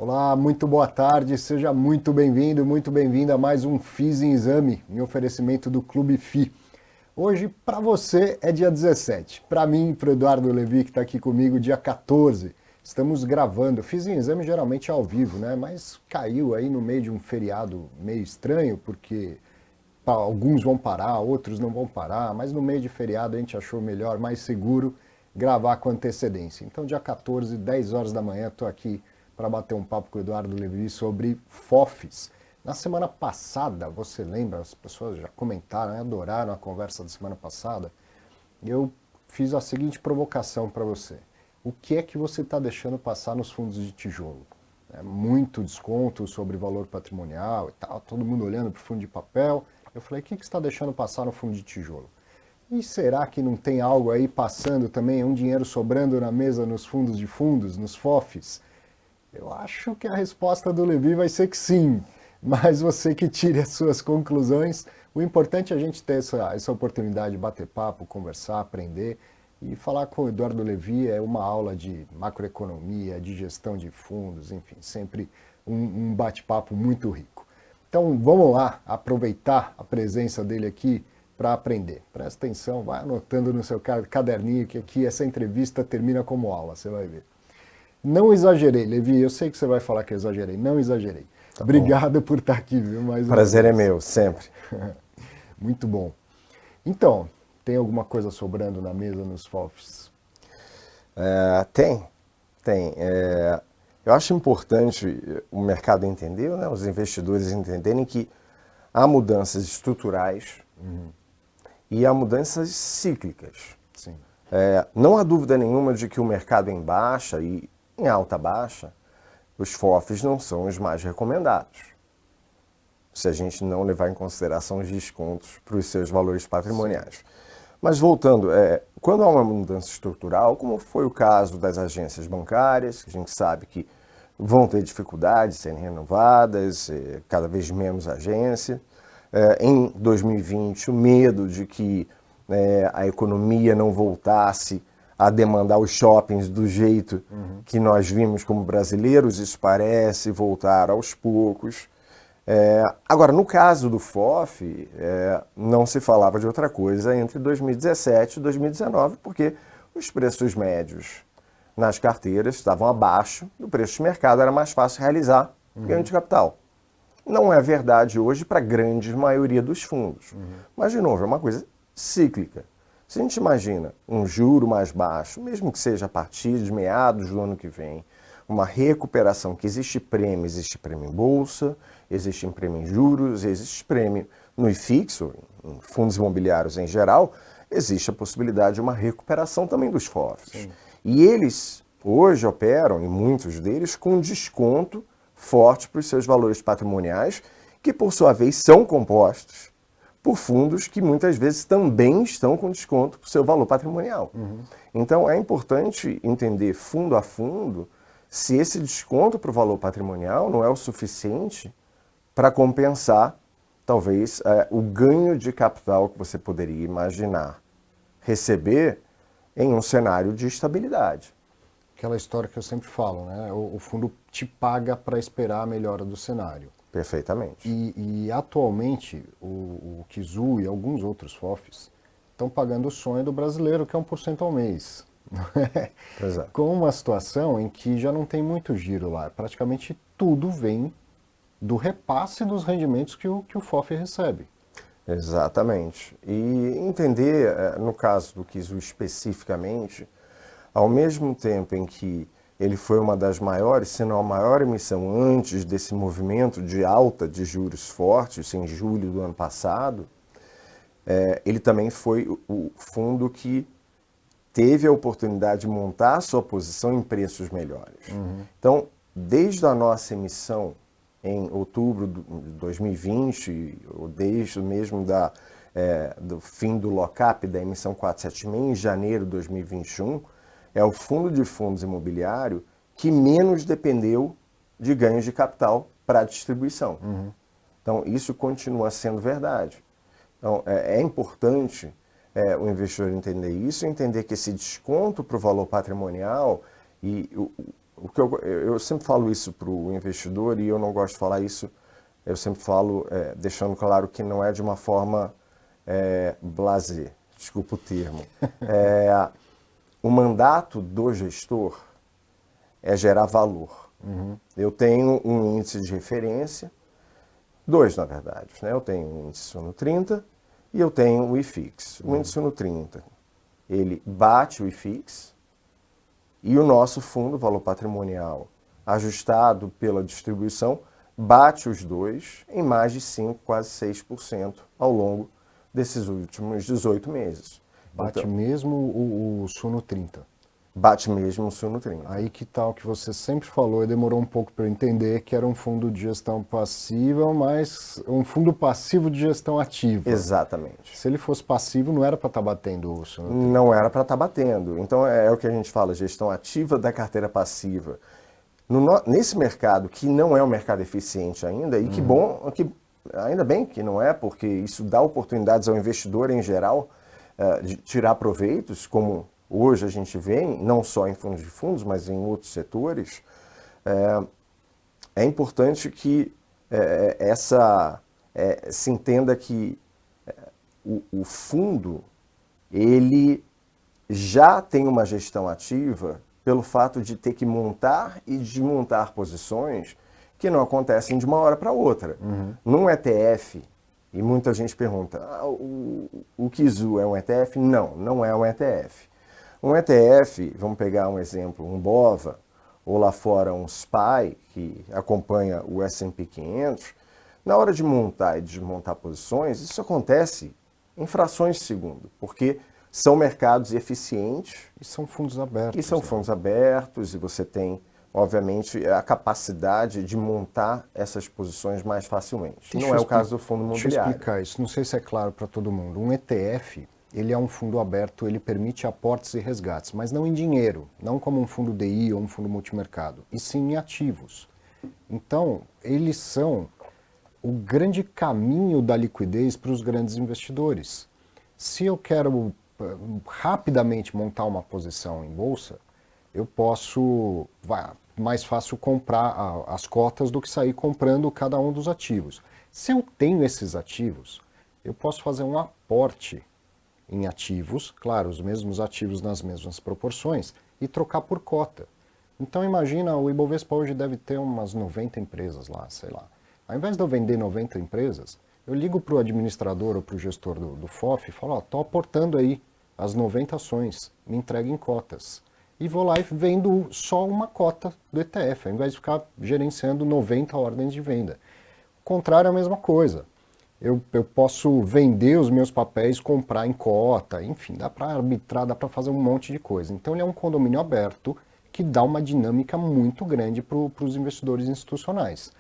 Olá, muito boa tarde, seja muito bem-vindo, muito bem-vinda a mais um FIS em Exame, em oferecimento do Clube FI. Hoje, para você, é dia 17. Para mim, para o Eduardo Levi, que está aqui comigo, dia 14. Estamos gravando. FIS em Exame geralmente é ao vivo, né? Mas caiu aí no meio de um feriado meio estranho, porque alguns vão parar, outros não vão parar, mas no meio de feriado a gente achou melhor, mais seguro, gravar com antecedência. Então, dia 14, 10 horas da manhã, estou aqui para bater um papo com o Eduardo Levi sobre FOFs. Na semana passada, você lembra, as pessoas já comentaram, adoraram a conversa da semana passada, eu fiz a seguinte provocação para você. O que é que você está deixando passar nos fundos de tijolo? É muito desconto sobre valor patrimonial e tal, todo mundo olhando para o fundo de papel. Eu falei, o que você está deixando passar no fundo de tijolo? E será que não tem algo aí passando também, um dinheiro sobrando na mesa nos fundos de fundos, nos FOFs? Eu acho que a resposta do Levi vai ser que sim, mas você que tire as suas conclusões. O importante é a gente ter essa oportunidade de bater papo, conversar, aprender. E falar com o Eduardo Levi é uma aula de macroeconomia, de gestão de fundos, enfim, sempre um bate-papo muito rico. Então vamos lá, aproveitar a presença dele aqui para aprender. Presta atenção, vai anotando no seu caderninho que aqui essa entrevista termina como aula, você vai ver. Não exagerei, Levi, eu sei que você vai falar que eu exagerei, não exagerei. Tá bom. Obrigado por estar aqui, viu, mais uma Prazer é vez. meu, sempre. Muito bom. Então, tem alguma coisa sobrando na mesa nos FOFs? Tem. Eu acho importante o mercado entender, né, os investidores entenderem que há mudanças estruturais e há mudanças cíclicas. Sim. Não há dúvida nenhuma de que o mercado em baixa e em alta baixa, os FOFs não são os mais recomendados, se a gente não levar em consideração os descontos para os seus valores patrimoniais. Sim. Mas voltando, quando há uma mudança estrutural, como foi o caso das agências bancárias, que a gente sabe que vão ter dificuldades de serem renovadas, cada vez menos agência. Em 2020, o medo de que a economia não voltasse a demandar os shoppings do jeito que nós vimos como brasileiros, isso parece voltar aos poucos. Agora, no caso do FOF, não se falava de outra coisa entre 2017 e 2019, porque os preços médios nas carteiras estavam abaixo do preço de mercado, era mais fácil realizar ganho de capital. Não é verdade hoje para a grande maioria dos fundos. Mas, de novo, é uma coisa cíclica. Se a gente imagina um juro mais baixo, mesmo que seja a partir de meados do ano que vem, uma recuperação que existe prêmio em bolsa, existe prêmio em juros, existe prêmio no IFIX, em fundos imobiliários em geral, existe a possibilidade de uma recuperação também dos FOFs. Sim. E eles hoje operam, e muitos deles, com desconto forte para os seus valores patrimoniais, que por sua vez são compostos por fundos que muitas vezes também estão com desconto para o seu valor patrimonial. Então é importante entender fundo a fundo se esse desconto para o valor patrimonial não é o suficiente para compensar, talvez, o ganho de capital que você poderia imaginar receber em um cenário de estabilidade. Aquela história que eu sempre falo, né? O fundo te paga para esperar a melhora do cenário. Perfeitamente. E atualmente o Kizu e alguns outros FOFs estão pagando o sonho do brasileiro, que é 1% ao mês. Exato. Com uma situação em que já não tem muito giro lá. Praticamente tudo vem do repasse dos rendimentos que o FOF recebe. Exatamente. E entender, no caso do Kizu especificamente, ao mesmo tempo em que ele foi uma das maiores, se não a maior emissão antes desse movimento de alta de juros fortes, em julho do ano passado, ele também foi o fundo que teve a oportunidade de montar a sua posição em preços melhores. Então, desde a nossa emissão em outubro de 2020, ou desde mesmo do fim do lock-up da emissão 476 em janeiro de 2021, é o fundo de fundos imobiliário que menos dependeu de ganhos de capital para a distribuição. Então, isso continua sendo verdade. Então, é importante o investidor entender isso, entender que esse desconto para o valor patrimonial e o que eu sempre falo isso para o investidor e eu não gosto de falar isso, eu sempre falo, deixando claro que não é de uma forma blasé, desculpa o termo. O mandato do gestor é gerar valor. Eu tenho um índice de referência, dois na verdade, né? Eu tenho o índice Suno 30 e eu tenho o IFIX. O índice Suno 30, ele bate o IFIX e o nosso fundo, valor patrimonial, ajustado pela distribuição, bate os dois em mais de 5, quase 6% ao longo desses últimos 18 meses. Bate Então, mesmo o Suno 30. bate mesmo o Suno 30. Aí que tal que você sempre falou e demorou um pouco para eu entender que era um fundo de gestão passiva, mas um fundo passivo de gestão ativa. Exatamente. Se ele fosse passivo, não era para estar batendo o Suno 30. Não era para estar batendo. Então é o que a gente fala, gestão ativa da carteira passiva. Nesse mercado, que não é um mercado eficiente ainda, e que bom, ainda bem que não é, porque isso dá oportunidades ao investidor em geral de tirar proveitos, como hoje a gente vê, não só em fundos de fundos, mas em outros setores. É importante que se entenda que o fundo ele já tem uma gestão ativa pelo fato de ter que montar e desmontar posições que não acontecem de uma hora para outra. Num ETF, e muita gente pergunta, o Kizu é um ETF? Não, não é um ETF. Um ETF, vamos pegar um exemplo, um BOVA, ou lá fora um SPY, que acompanha o S&P 500, na hora de montar e desmontar posições, isso acontece em frações de segundo, porque são mercados eficientes. E são fundos abertos. E são fundos abertos, e você tem, obviamente, a capacidade de montar essas posições mais facilmente. Não é o caso do fundo imobiliário. Deixa eu explicar isso, não sei se é claro para todo mundo. Um ETF, ele é um fundo aberto, ele permite aportes e resgates, mas não em dinheiro, não como um fundo DI ou um fundo multimercado, e sim em ativos. Então, eles são o grande caminho da liquidez para os grandes investidores. Se eu quero rapidamente montar uma posição em bolsa, eu posso, mais fácil comprar as cotas do que sair comprando cada um dos ativos. Se eu tenho esses ativos, eu posso fazer um aporte em ativos, claro, os mesmos ativos nas mesmas proporções, e trocar por cota. Então imagina, o Ibovespa hoje deve ter umas 90 empresas lá, sei lá. Ao invés de eu vender 90 empresas, eu ligo para o administrador ou para o gestor do FOF e falo, estou aportando aí as 90 ações, me entrega em cotas. E vou lá e vendo só uma cota do ETF, ao invés de ficar gerenciando 90 ordens de venda. O contrário é a mesma coisa. Eu posso vender os meus papéis, comprar em cota, enfim, dá para arbitrar, dá para fazer um monte de coisa. Então ele é um condomínio aberto que dá uma dinâmica muito grande para os investidores institucionais.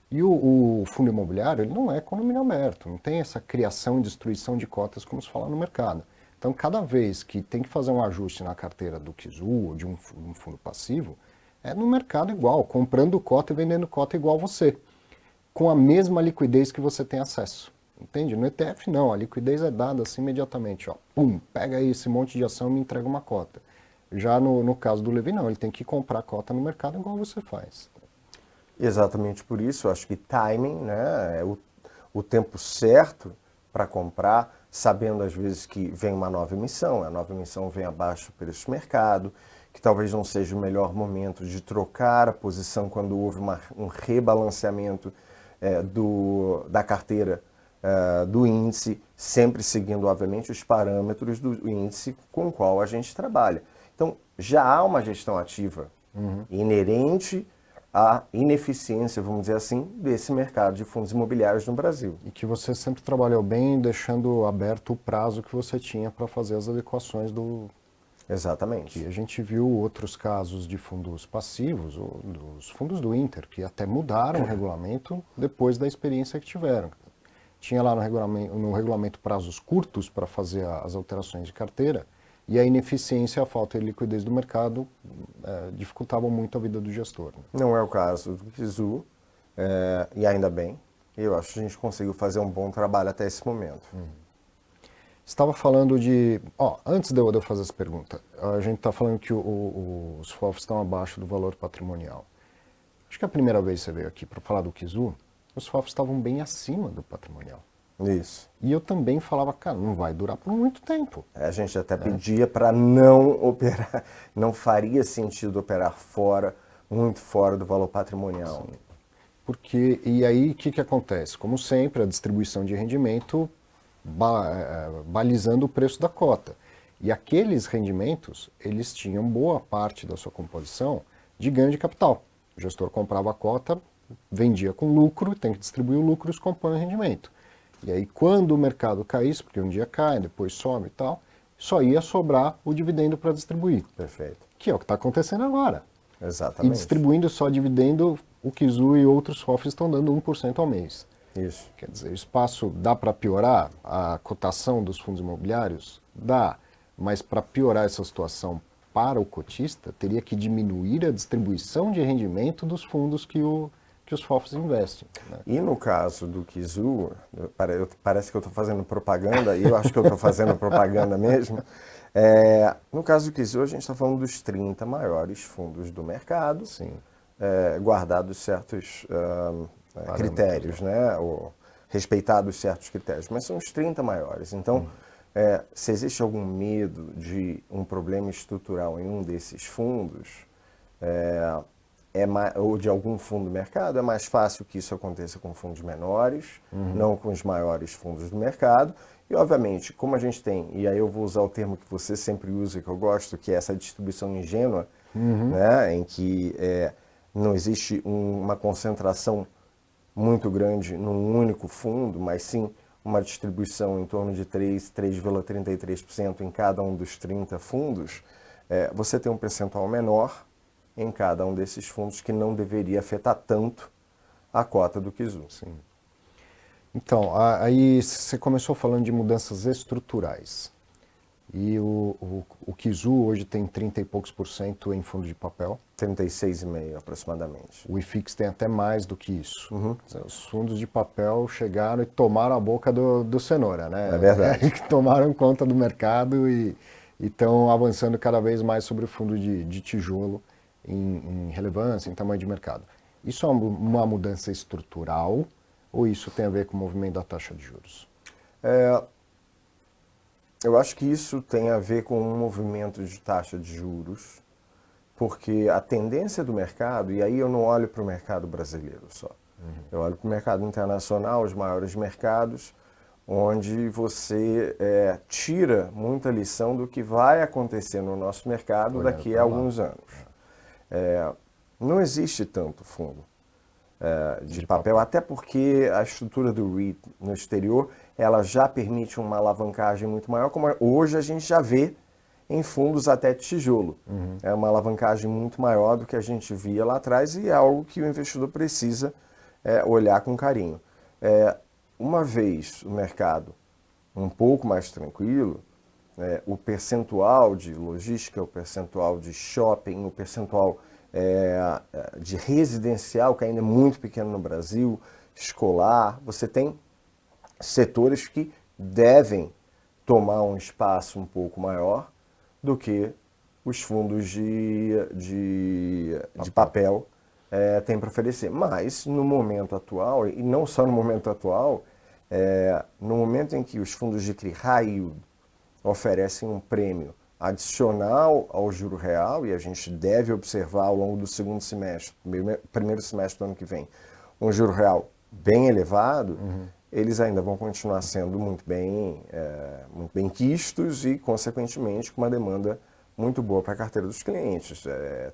E o fundo imobiliário, ele não é condomínio aberto, não tem essa criação e destruição de cotas como se fala no mercado. Então, cada vez que tem que fazer um ajuste na carteira do Kizu ou de um fundo passivo, é no mercado igual, comprando cota e vendendo cota igual você, com a mesma liquidez que você tem acesso. Entende? No ETF não, a liquidez é dada assim imediatamente. Ó, pum, pega aí esse monte de ação e me entrega uma cota. Já no caso do Levi não, ele tem que comprar cota no mercado igual você faz. Exatamente por isso, eu acho que timing, né, é o tempo certo para comprar, sabendo às vezes que vem uma nova emissão, a nova emissão vem abaixo do preço de mercado, que talvez não seja o melhor momento de trocar a posição quando houve um rebalanceamento da carteira do índice, sempre seguindo, obviamente, os parâmetros do índice com o qual a gente trabalha. Então, já há uma gestão ativa inerente à ineficiência, vamos dizer assim, desse mercado de fundos imobiliários no Brasil. E que você sempre trabalhou bem, deixando aberto o prazo que você tinha para fazer as adequações do... Exatamente. E a gente viu outros casos de fundos passivos, ou dos fundos do Inter, que até mudaram o regulamento depois da experiência que tiveram. Tinha lá no regulamento prazos curtos para fazer as alterações de carteira, e a ineficiência e a falta de liquidez do mercado dificultavam muito a vida do gestor. Né? Não é o caso do Kizu, e ainda bem. Eu acho que a gente conseguiu fazer um bom trabalho até esse momento. estava falando de... antes de eu fazer essa pergunta, a gente está falando que os FOFs estão abaixo do valor patrimonial. Acho que a primeira vez que você veio aqui para falar do Kizu, os FOFs estavam bem acima do patrimonial. Isso. E eu também falava, cara, não vai durar por muito tempo. A gente até pedia para não operar, não faria sentido operar muito fora do valor patrimonial. Sim. Porque, e aí o que acontece? Como sempre, a distribuição de rendimento balizando o preço da cota. E aqueles rendimentos, eles tinham boa parte da sua composição de ganho de capital. O gestor comprava a cota, vendia com lucro, tem que distribuir o lucro e isso compõe o rendimento. E aí, quando o mercado caísse, porque um dia cai, depois sobe e tal, só ia sobrar o dividendo para distribuir. Perfeito. Que é o que está acontecendo agora. Exatamente. E distribuindo só dividendo, o Kizu e outros FOFs estão dando 1% ao mês. Isso. Quer dizer, o espaço dá para piorar a cotação dos fundos imobiliários? Dá. Mas para piorar essa situação para o cotista, teria que diminuir a distribuição de rendimento dos fundos que os FOFs investem. Né? E no caso do Kizu, parece que eu estou fazendo propaganda, e eu acho que eu estou fazendo propaganda mesmo. No caso do Kizu, a gente está falando dos 30 maiores fundos do mercado, Sim. Guardados certos critérios, né? Ou respeitados certos critérios, mas são os 30 maiores. Então, se existe algum medo de um problema estrutural em um desses fundos, ou de algum fundo do mercado, é mais fácil que isso aconteça com fundos menores, não com os maiores fundos do mercado. E, obviamente, como a gente tem, e aí eu vou usar o termo que você sempre usa, que eu gosto, que é essa distribuição ingênua, né, em que não existe uma concentração muito grande num único fundo, mas sim uma distribuição em torno de 3,33% em cada um dos 30 fundos, você tem um percentual menor em cada um desses fundos que não deveria afetar tanto a cota do Kizu. Sim. Então, aí você começou falando de mudanças estruturais. E o Kizu hoje tem 30 e poucos % em fundo de papel. 36,5% aproximadamente. O IFIX tem até mais do que isso. Os fundos de papel chegaram e tomaram a boca do cenoura, né? É verdade. Tomaram conta do mercado e estão avançando cada vez mais sobre o fundo de tijolo em relevância, em tamanho de mercado. Isso é uma mudança estrutural ou isso tem a ver com o movimento da taxa de juros? Eu acho que isso tem a ver com um movimento de taxa de juros, porque a tendência do mercado, e aí eu não olho para o mercado brasileiro só, eu olho para o mercado internacional, os maiores mercados, onde você tira muita lição do que vai acontecer no nosso mercado daqui a alguns anos. Não existe tanto fundo de papel, até porque a estrutura do REIT no exterior, ela já permite uma alavancagem muito maior, como hoje a gente já vê em fundos até de tijolo. É uma alavancagem muito maior do que a gente via lá atrás e é algo que o investidor precisa olhar com carinho. Uma vez o mercado um pouco mais tranquilo, o percentual de logística, o percentual de shopping, o percentual de residencial, que ainda é muito pequeno no Brasil, escolar, você tem setores que devem tomar um espaço um pouco maior do que os fundos de papel têm para oferecer. Mas no momento atual, e não só no momento atual, no momento em que os fundos de CRI High Yield oferecem um prêmio adicional ao juro real, e a gente deve observar ao longo do segundo semestre, primeiro semestre do ano que vem, um juro real bem elevado, eles ainda vão continuar sendo muito bem quistos e, consequentemente, com uma demanda muito boa para a carteira dos clientes.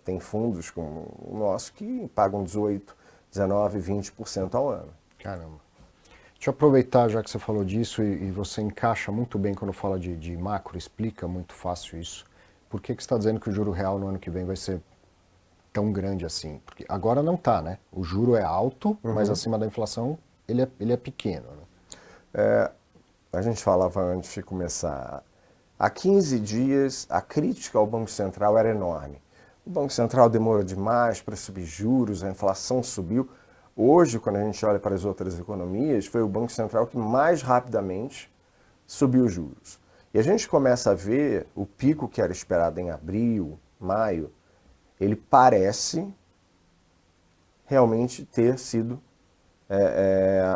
Tem fundos como o nosso que pagam 18%, 19%, 20% ao ano. Caramba. Deixa eu aproveitar, já que você falou disso, e você encaixa muito bem quando fala de macro, explica muito fácil isso. Por que você está dizendo que o juro real no ano que vem vai ser tão grande assim? Porque agora não está, né? O juro é alto, mas acima da inflação ele é pequeno. Né? A gente falava antes de começar, há 15 dias a crítica ao Banco Central era enorme. O Banco Central demorou demais para subir juros, a inflação subiu. Hoje, quando a gente olha para as outras economias, foi o Banco Central que mais rapidamente subir os juros. E a gente começa a ver o pico que era esperado em abril, maio, ele parece realmente ter sido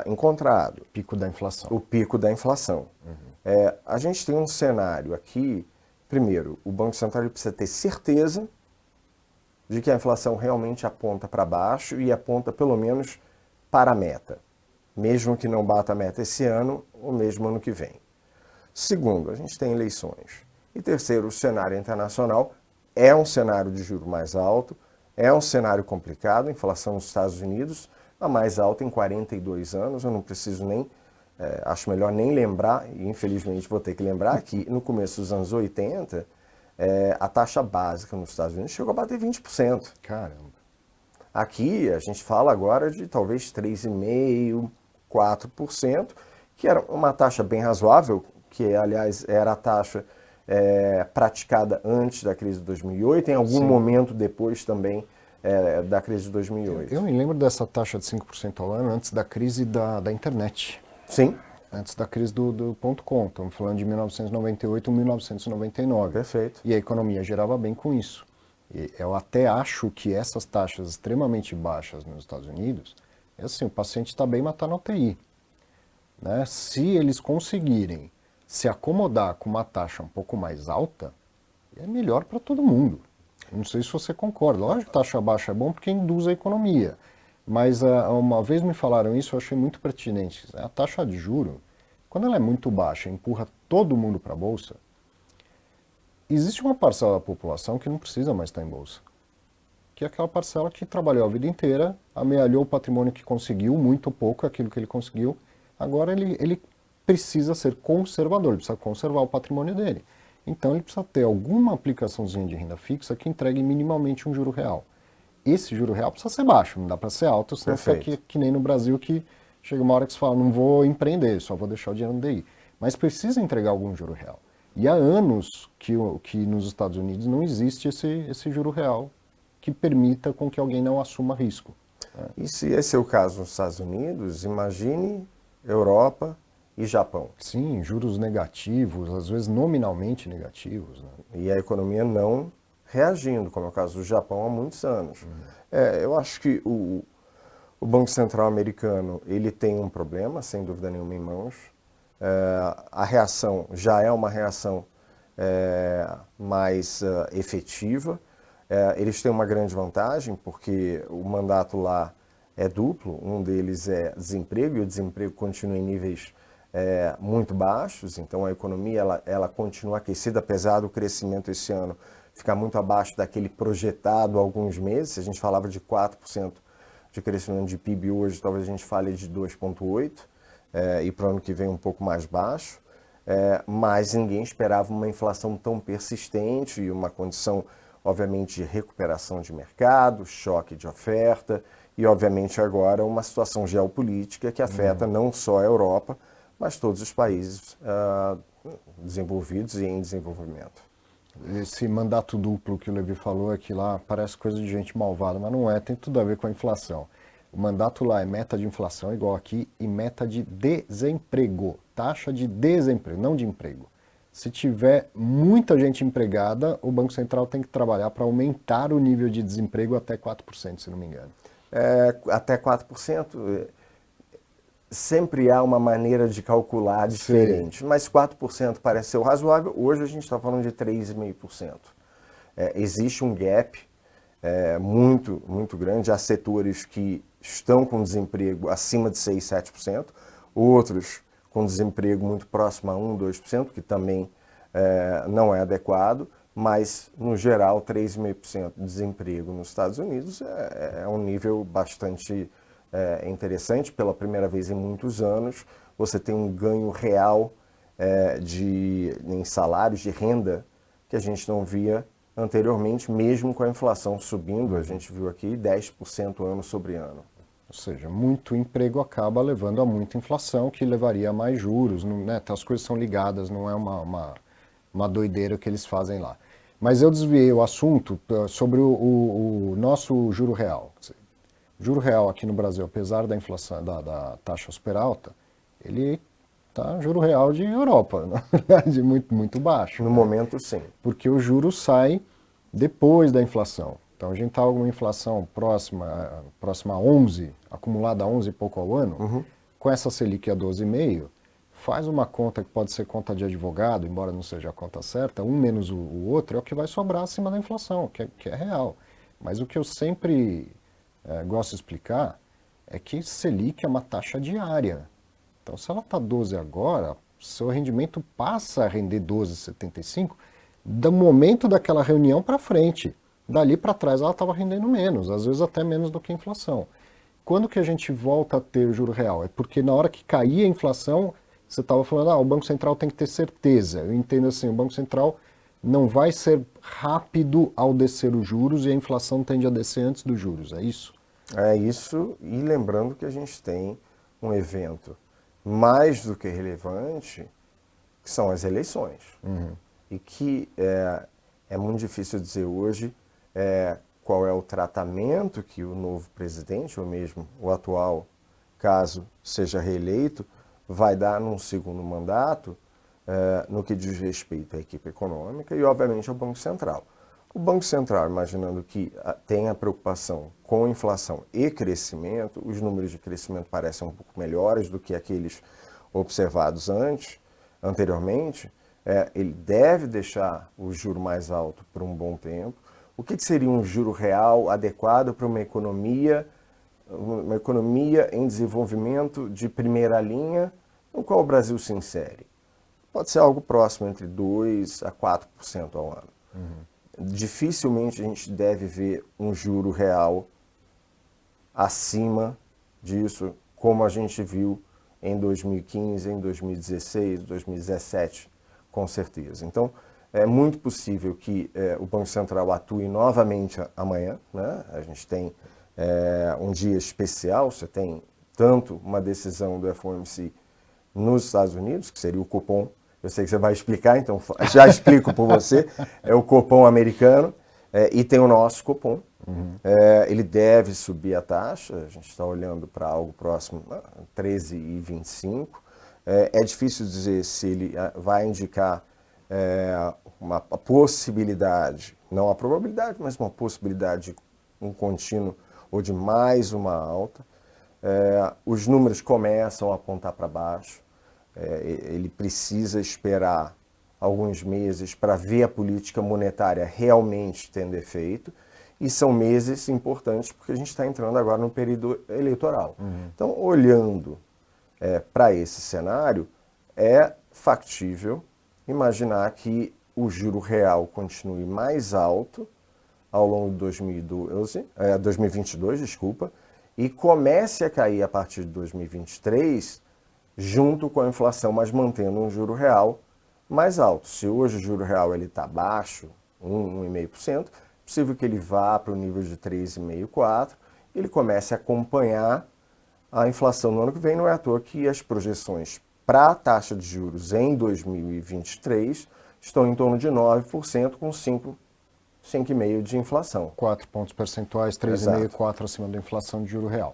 encontrado. Pico da inflação. O pico da inflação. A gente tem um cenário aqui, primeiro, o Banco Central ele precisa ter certeza de que a inflação realmente aponta para baixo e aponta pelo menos para a meta, mesmo que não bata a meta esse ano ou mesmo ano que vem. Segundo, a gente tem eleições. E terceiro, o cenário internacional é um cenário de juro mais alto, é um cenário complicado, a inflação nos Estados Unidos, a mais alta em 42 anos, eu não preciso nem, acho melhor nem lembrar, e infelizmente vou ter que lembrar que no começo dos anos 80, a taxa básica nos Estados Unidos chegou a bater 20%. Caramba. Aqui a gente fala agora de talvez 3,5%, 4%, que era uma taxa bem razoável, que aliás era a taxa praticada antes da crise de 2008, em algum momento depois também da crise de 2008. Eu me lembro dessa taxa de 5% ao ano antes da crise da internet. Sim. Antes da crise do .com. Estamos falando de 1998, 1999. Perfeito. E a economia gerava bem com isso. E eu até acho que essas taxas extremamente baixas nos Estados Unidos, assim, o paciente está bem, mas está na UTI. Né? Se eles conseguirem se acomodar com uma taxa um pouco mais alta, é melhor para todo mundo. Não sei se você concorda. Lógico que taxa baixa é bom porque induz a economia. Mas uma vez me falaram isso, eu achei muito pertinente. A taxa de juro, quando ela é muito baixa e empurra todo mundo para a Bolsa, existe uma parcela da população que não precisa mais estar em Bolsa. Que é aquela parcela que trabalhou a vida inteira, amealhou o patrimônio que conseguiu, muito pouco aquilo que ele conseguiu. Agora ele precisa ser conservador, ele precisa conservar o patrimônio dele. Então ele precisa ter alguma aplicaçãozinha de renda fixa que entregue minimamente um juro real. Esse juro real precisa ser baixo, não dá para ser alto, senão fica que nem no Brasil que chega uma hora que você fala, não vou empreender, só vou deixar o dinheiro no DI. Mas precisa entregar algum juro real. E há anos que nos Estados Unidos não existe esse juro real que permita com que alguém não assuma risco. Né? E se esse é o caso nos Estados Unidos, imagine Europa e Japão. Sim, juros negativos, às vezes nominalmente negativos. Né? E a economia não reagindo, como é o caso do Japão há muitos anos. Eu acho que o Banco Central americano ele tem um problema, sem dúvida nenhuma, em mãos. A reação já é uma reação mais efetiva. Eles têm uma grande vantagem, porque o mandato lá é duplo, um deles é desemprego, e o desemprego continua em níveis muito baixos, então a economia ela continua aquecida, apesar do crescimento esse ano ficar muito abaixo daquele projetado há alguns meses. Se a gente falava de 4% de crescimento de PIB hoje, talvez a gente fale de 2,8%, e para o ano que vem um pouco mais baixo, mas ninguém esperava uma inflação tão persistente e uma condição, obviamente, de recuperação de mercado, choque de oferta e, obviamente, agora uma situação geopolítica que afeta não só a Europa, mas todos os países desenvolvidos e em desenvolvimento. Esse mandato duplo que o Levi falou aqui lá parece coisa de gente malvada, mas não é, tem tudo a ver com a inflação. O mandato lá é meta de inflação, igual aqui, e meta de desemprego, taxa de desemprego, não de emprego. Se tiver muita gente empregada, o Banco Central tem que trabalhar para aumentar o nível de desemprego até 4%, se não me engano. Até 4%. Sempre há uma maneira de calcular diferente, mas 4% parece ser o razoável. Hoje a gente está falando de 3,5%. Existe um gap muito, muito grande. Há setores que estão com desemprego acima de 6%, 7%, outros com desemprego muito próximo a 1%, 2%, que também não é adequado, mas no geral 3,5% de desemprego nos Estados Unidos é um nível bastante interessante. Pela primeira vez em muitos anos, você tem um ganho real em salários, de renda, que a gente não via anteriormente, mesmo com a inflação subindo. A gente viu aqui 10% ano sobre ano. Ou seja, muito emprego acaba levando a muita inflação, que levaria a mais juros, né? As coisas são ligadas, não é uma doideira que eles fazem lá. Mas eu desviei o assunto sobre o nosso juro real. O juro real aqui no Brasil, apesar da inflação, da taxa super alta, ele Tá juro real de Europa, na verdade, muito baixo. No momento, sim. Porque o juro sai depois da inflação. Então a gente está com uma inflação próxima a 11, acumulada a 11 e pouco ao ano, com essa Selic a 12,5, faz uma conta que pode ser conta de advogado, embora não seja a conta certa, um menos o outro é o que vai sobrar acima da inflação, que é real. Mas o que eu sempre gosto de explicar é que Selic é uma taxa diária. Então se ela está 12 agora, seu rendimento passa a render 12,75 do momento daquela reunião para frente. Dali para trás ela estava rendendo menos, às vezes até menos do que a inflação. Quando que a gente volta a ter o juro real? É porque na hora que caía a inflação, você estava falando, o Banco Central tem que ter certeza. Eu entendo assim, o Banco Central não vai ser rápido ao descer os juros e a inflação tende a descer antes dos juros, é isso? É isso, e lembrando que a gente tem um evento mais do que relevante, que são as eleições. E que é muito difícil dizer hoje qual é o tratamento que o novo presidente, ou mesmo o atual, caso seja reeleito, vai dar num segundo mandato no que diz respeito à equipe econômica e, obviamente, ao Banco Central. O Banco Central, imaginando que tenha preocupação com inflação e crescimento, os números de crescimento parecem um pouco melhores do que aqueles observados anteriormente, ele deve deixar o juro mais alto por um bom tempo. O que seria um juro real adequado para uma economia em desenvolvimento de primeira linha, no qual o Brasil se insere? Pode ser algo próximo entre 2% a 4% ao ano. Dificilmente a gente deve ver um juro real acima disso, como a gente viu em 2015, em 2016, 2017, com certeza. Então, é muito possível que o Banco Central atue novamente amanhã, né? A gente tem um dia especial, você tem tanto uma decisão do FOMC nos Estados Unidos, que seria o cupom. Eu sei que você vai explicar, então já explico por você. É o cupom americano e tem o nosso cupom. Ele deve subir a taxa, a gente está olhando para algo próximo a 13,25. É difícil dizer se ele vai indicar uma possibilidade, não a probabilidade, mas uma possibilidade de um contínuo ou de mais uma alta. Os números começam a apontar para baixo. Ele precisa esperar alguns meses para ver a política monetária realmente tendo efeito, e são meses importantes porque a gente está entrando agora no período eleitoral. Então, olhando para esse cenário, é factível imaginar que o juro real continue mais alto ao longo de 2022, e comece a cair a partir de 2023, junto com a inflação, mas mantendo um juro real mais alto. Se hoje o juro real está baixo, 1,5%, é possível que ele vá para o nível de 3,5%, 4%, e ele comece a acompanhar a inflação no ano que vem. Não é à toa que as projeções para a taxa de juros em 2023 estão em torno de 9%, com 5,5% de inflação. 4 pontos percentuais, 3,5% e 4% acima da inflação de juro real.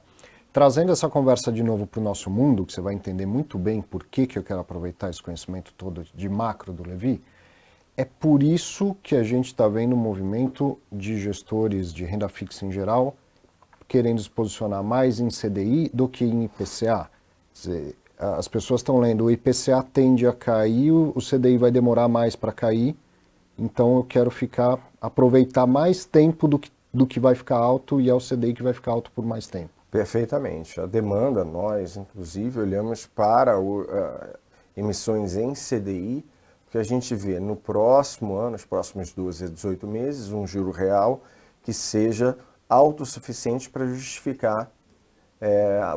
Trazendo essa conversa de novo para o nosso mundo, que você vai entender muito bem por que eu quero aproveitar esse conhecimento todo de macro do Levi, é por isso que a gente está vendo um movimento de gestores de renda fixa em geral querendo se posicionar mais em CDI do que em IPCA. Quer dizer, as pessoas estão lendo, o IPCA tende a cair, o CDI vai demorar mais para cair, então eu quero aproveitar mais tempo do que vai ficar alto, e é o CDI que vai ficar alto por mais tempo. Perfeitamente. A demanda, nós, inclusive, olhamos para emissões em CDI, porque a gente vê no próximo ano, nos próximos 12 a 18 meses, um juro real que seja autossuficiente para justificar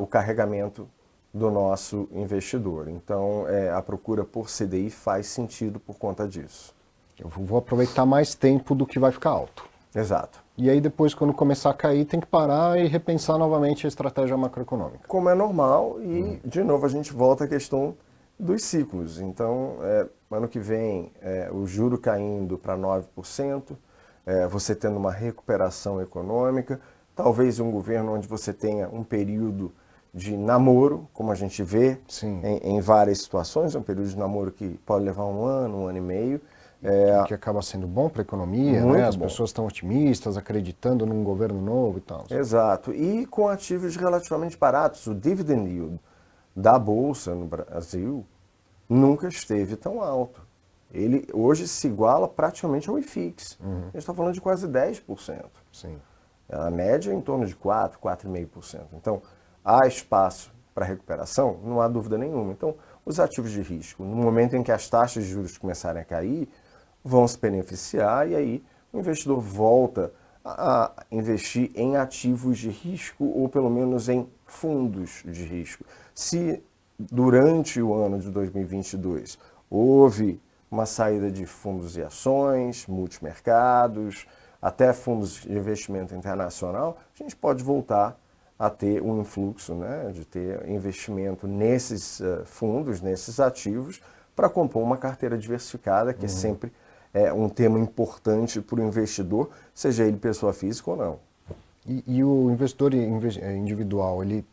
o carregamento do nosso investidor. Então, a procura por CDI faz sentido por conta disso. Eu vou aproveitar mais tempo do que vai ficar alto. Exato. E aí depois, quando começar a cair, tem que parar e repensar novamente a estratégia macroeconômica. Como é normal, e de novo a gente volta à questão dos ciclos. Então, ano que vem, o juro caindo para 9%, você tendo uma recuperação econômica, talvez um governo onde você tenha um período de namoro, como a gente vê Sim. em várias situações, é um período de namoro que pode levar um ano e meio. Que acaba sendo bom para a economia, né? Muito As bom. pessoas estão otimistas, acreditando num governo novo e tal. Exato. E com ativos relativamente baratos. O dividend yield da Bolsa no Brasil nunca esteve tão alto. Ele hoje se iguala praticamente ao IFIX. A gente está falando de quase 10%. Sim. A média é em torno de 4, 4,5%. Então, há espaço para recuperação? Não há dúvida nenhuma. Então, os ativos de risco, no momento em que as taxas de juros começarem a cair, vão se beneficiar e aí o investidor volta a investir em ativos de risco ou pelo menos em fundos de risco. Se durante o ano de 2022 houve uma saída de fundos e ações, multimercados, até fundos de investimento internacional, a gente pode voltar a ter um influxo, né, de ter investimento nesses fundos, nesses ativos, para compor uma carteira diversificada, que é sempre um tema importante para o investidor, seja ele pessoa física ou não. E o investidor individual, ele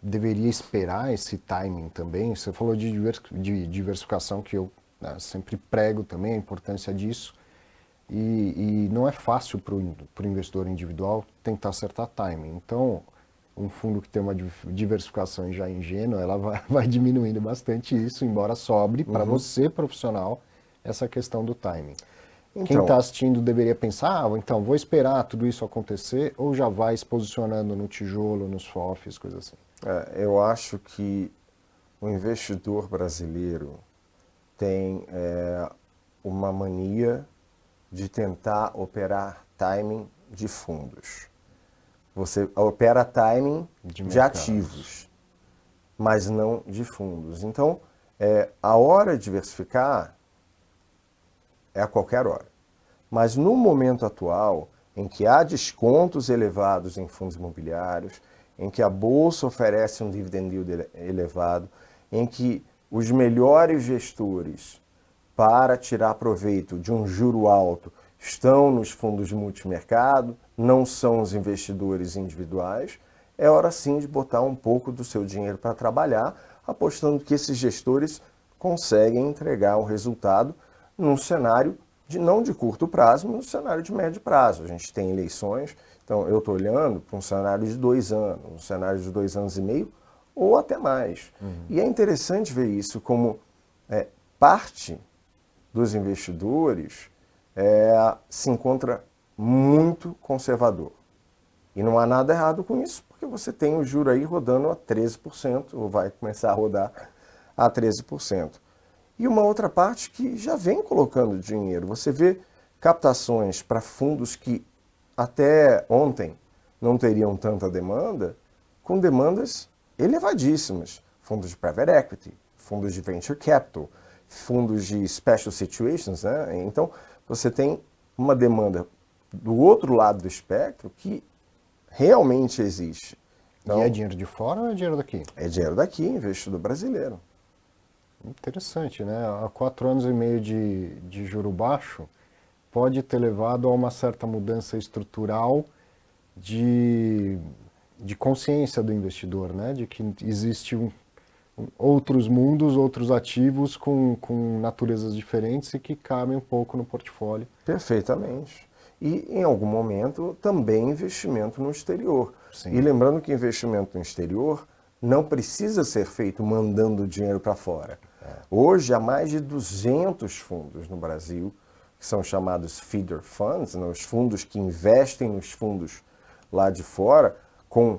deveria esperar esse timing também? Você falou de diversificação, que eu sempre prego também, a importância disso. E não é fácil para o investidor individual tentar acertar timing. Então, um fundo que tem uma diversificação já ingênua, ela vai diminuindo bastante isso, embora sobre para você, profissional, essa questão do timing. Então, Quem está assistindo deveria pensar, então, vou esperar tudo isso acontecer, ou já vai se posicionando no tijolo, nos FOFs, coisas assim? Eu acho que o investidor brasileiro tem uma mania de tentar operar timing de fundos. Você opera timing de ativos, mas não de fundos. Então, a hora de diversificar é a qualquer hora. Mas no momento atual, em que há descontos elevados em fundos imobiliários, em que a bolsa oferece um dividend yield elevado, em que os melhores gestores para tirar proveito de um juro alto estão nos fundos de multimercado, não são os investidores individuais, é hora sim de botar um pouco do seu dinheiro para trabalhar, apostando que esses gestores conseguem entregar um resultado num cenário não de curto prazo, mas num cenário de médio prazo. A gente tem eleições, então eu estou olhando para um cenário de 2 anos, um cenário de 2 anos e meio, ou até mais. E é interessante ver isso como parte dos investidores se encontra muito conservador. E não há nada errado com isso, porque você tem o juro aí rodando a 13%, ou vai começar a rodar a 13%. E uma outra parte que já vem colocando dinheiro. Você vê captações para fundos que até ontem não teriam tanta demanda, com demandas elevadíssimas. Fundos de private equity, fundos de venture capital, fundos de special situations, né? Então, você tem uma demanda do outro lado do espectro que realmente existe. Então, e é dinheiro de fora ou é dinheiro daqui? É dinheiro daqui, investidor brasileiro. Interessante, né? Há 4 anos e meio de juro baixo pode ter levado a uma certa mudança estrutural de consciência do investidor, né? De que existe outros mundos, outros ativos com naturezas diferentes e que cabem um pouco no portfólio. Perfeitamente. E, em algum momento, também investimento no exterior. Sim. E lembrando que investimento no exterior não precisa ser feito mandando dinheiro para fora. Hoje, há mais de 200 fundos no Brasil, que são chamados feeder funds, né, os fundos que investem nos fundos lá de fora, com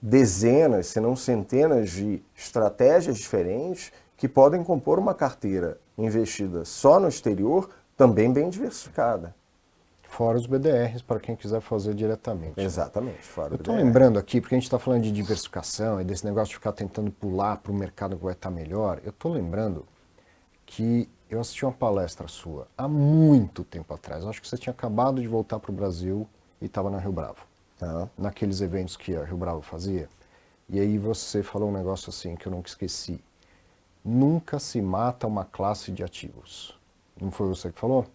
dezenas, se não centenas de estratégias diferentes que podem compor uma carteira investida só no exterior, também bem diversificada. Fora os BDRs, para quem quiser fazer diretamente. Exatamente, fora o Eu estou BDR. lembrando aqui, porque a gente está falando de diversificação e desse negócio de ficar tentando pular para o mercado que vai estar melhor, eu estou lembrando que eu assisti uma palestra sua há muito tempo atrás. Acho que você tinha acabado de voltar para o Brasil e estava na Rio Bravo. Naqueles eventos que a Rio Bravo fazia. E aí você falou um negócio assim que eu nunca esqueci. Nunca se mata uma classe de ativos. Não foi você que falou?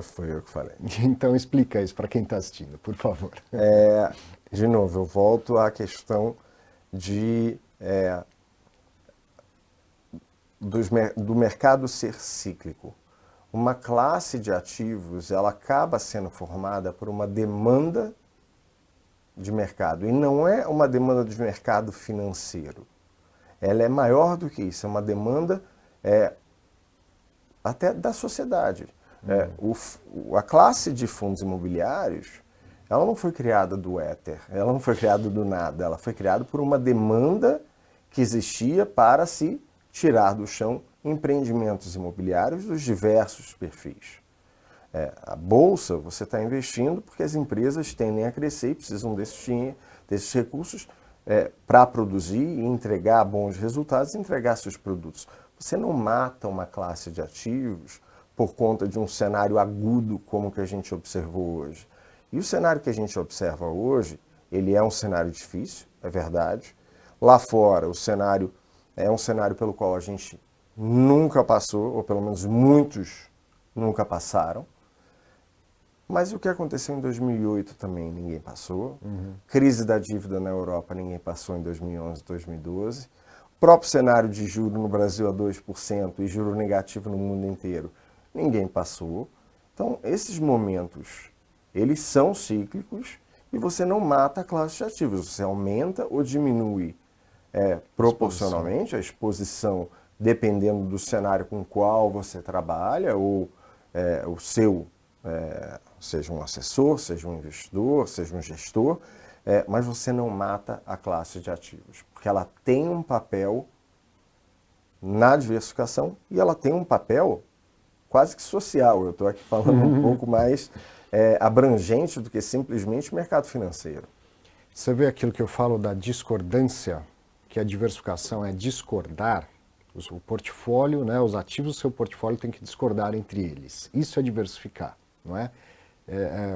Foi eu que falei. Então explica isso para quem está assistindo, por favor. De novo, eu volto à questão de do mercado ser cíclico. Uma classe de ativos, ela acaba sendo formada por uma demanda de mercado, e não é uma demanda de mercado financeiro. Ela é maior do que isso, é uma demanda até da sociedade. A classe de fundos imobiliários, ela não foi criada do éter, ela não foi criada do nada, ela foi criada por uma demanda que existia para se tirar do chão empreendimentos imobiliários dos diversos perfis. A bolsa, você está investindo porque as empresas tendem a crescer e precisam desses recursos para produzir e entregar bons resultados e entregar seus produtos. Você não mata uma classe de ativos por conta de um cenário agudo como o que a gente observou hoje. E o cenário que a gente observa hoje, ele é um cenário difícil, é verdade. Lá fora, o cenário é um cenário pelo qual a gente nunca passou, ou pelo menos muitos nunca passaram. Mas o que aconteceu em 2008 também ninguém passou. Crise da dívida na Europa ninguém passou em 2011, 2012. O próprio cenário de juro no Brasil a 2% e juro negativo no mundo inteiro, ninguém passou. Então, esses momentos, eles são cíclicos e você não mata a classe de ativos. Você aumenta ou diminui proporcionalmente a exposição, dependendo do cenário com o qual você trabalha, ou o seu, seja um assessor, seja um investidor, seja um gestor, mas você não mata a classe de ativos, porque ela tem um papel na diversificação e ela tem um papel quase que social. Eu estou aqui falando um pouco mais abrangente do que simplesmente mercado financeiro. Você vê aquilo que eu falo da discordância, que a diversificação é discordar. O portfólio, né, os ativos do seu portfólio têm que discordar entre eles. Isso é diversificar, não é?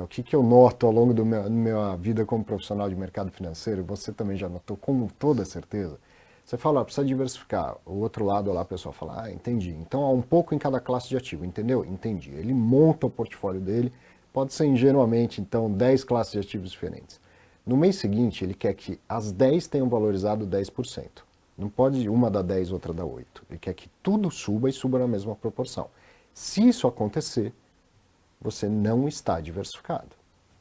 O que eu noto ao longo da minha vida como profissional de mercado financeiro, você também já notou com toda certeza. Você fala, precisa diversificar. O outro lado lá, a pessoa fala, entendi. Então há um pouco em cada classe de ativo, entendeu? Entendi. Ele monta o portfólio dele, pode ser ingenuamente, então, 10 classes de ativos diferentes. No mês seguinte, ele quer que as 10 tenham valorizado 10%. Não pode uma dar 10, outra dar 8. Ele quer que tudo suba e suba na mesma proporção. Se isso acontecer, você não está diversificado.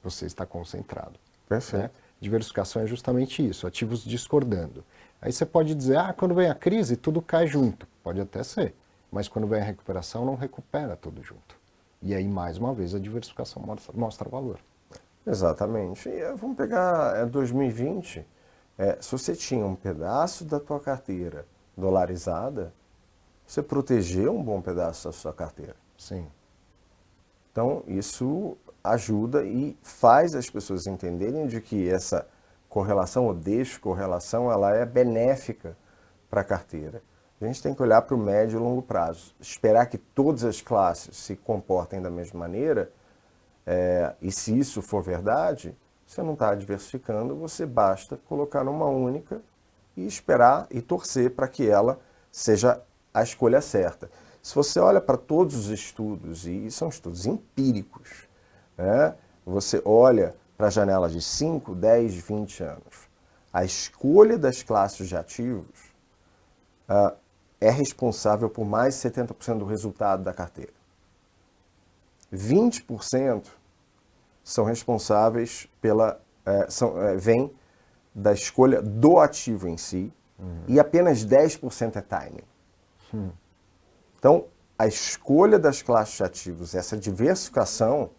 Você está concentrado. Perfeito. Né? Diversificação é justamente isso, ativos discordando. Aí você pode dizer, quando vem a crise, tudo cai junto. Pode até ser. Mas quando vem a recuperação, não recupera tudo junto. E aí, mais uma vez, a diversificação mostra valor. Exatamente. E vamos pegar 2020. Se você tinha um pedaço da tua carteira dolarizada, você protegeu um bom pedaço da sua carteira. Sim. Então, isso ajuda e faz as pessoas entenderem de que essa correlação ou descorrelação, ela é benéfica para a carteira. A gente tem que olhar para o médio e longo prazo. Esperar que todas as classes se comportem da mesma maneira, e se isso for verdade, você não está diversificando, você basta colocar numa única e esperar e torcer para que ela seja a escolha certa. Se você olha para todos os estudos, e são estudos empíricos, né? Você olha para janelas de 5, 10, 20 anos, a escolha das classes de ativos é responsável por mais de 70% do resultado da carteira. 20% são responsáveis vem da escolha do ativo em si, e apenas 10% é timing. Então, a escolha das classes de ativos, essa diversificação,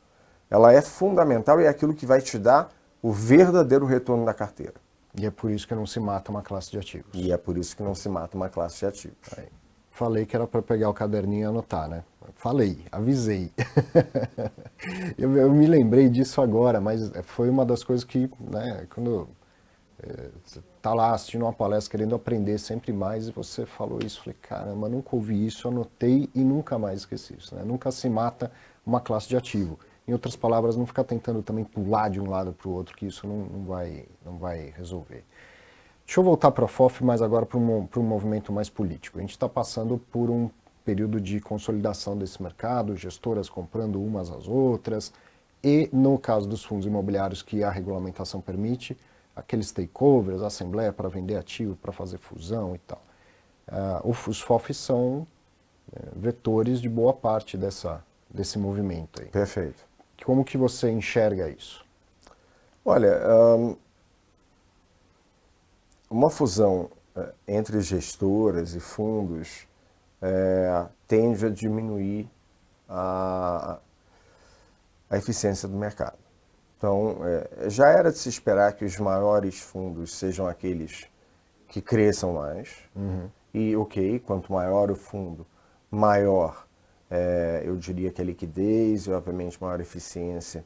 ela é fundamental e é aquilo que vai te dar o verdadeiro retorno da carteira. E é por isso que não se mata uma classe de ativos. E é por isso que não se mata uma classe de ativos. Aí. Falei que era para pegar o caderninho e anotar, né? Falei, avisei. eu me lembrei disso agora, mas foi uma das coisas que, né, quando você tá lá assistindo uma palestra querendo aprender sempre mais e você falou isso, falei, caramba, nunca ouvi isso, anotei e nunca mais esqueci isso, né? Nunca se mata uma classe de ativo. Em outras palavras, não ficar tentando também pular de um lado para o outro, que isso não vai resolver. Deixa eu voltar para a FOF, mas agora para um movimento mais político. A gente está passando por um período de consolidação desse mercado, gestoras comprando umas às outras, e no caso dos fundos imobiliários que a regulamentação permite, aqueles takeovers, assembleia para vender ativo, para fazer fusão e tal. Os FOFs são vetores de boa parte desse movimento aí. Perfeito. Como que você enxerga isso? Olha, uma fusão entre gestoras e fundos tende a diminuir a eficiência do mercado. Então, já era de se esperar que os maiores fundos sejam aqueles que cresçam mais. E, ok, quanto maior o fundo, maior, eu diria que a liquidez e, obviamente, maior eficiência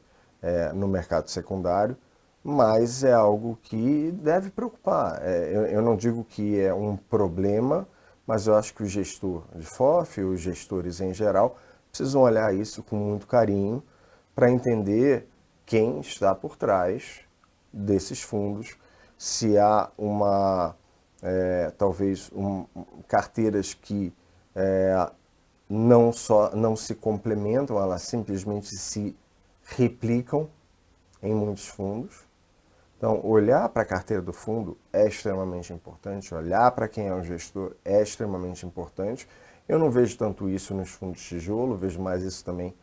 no mercado secundário, mas é algo que deve preocupar. Eu não digo que é um problema, mas eu acho que o gestor de FOF, os gestores em geral, precisam olhar isso com muito carinho para entender quem está por trás desses fundos, se há talvez carteiras que não se complementam, elas simplesmente se replicam em muitos fundos. Então, olhar para a carteira do fundo é extremamente importante, olhar para quem é o gestor é extremamente importante. Eu não vejo tanto isso nos fundos de tijolo, vejo mais isso também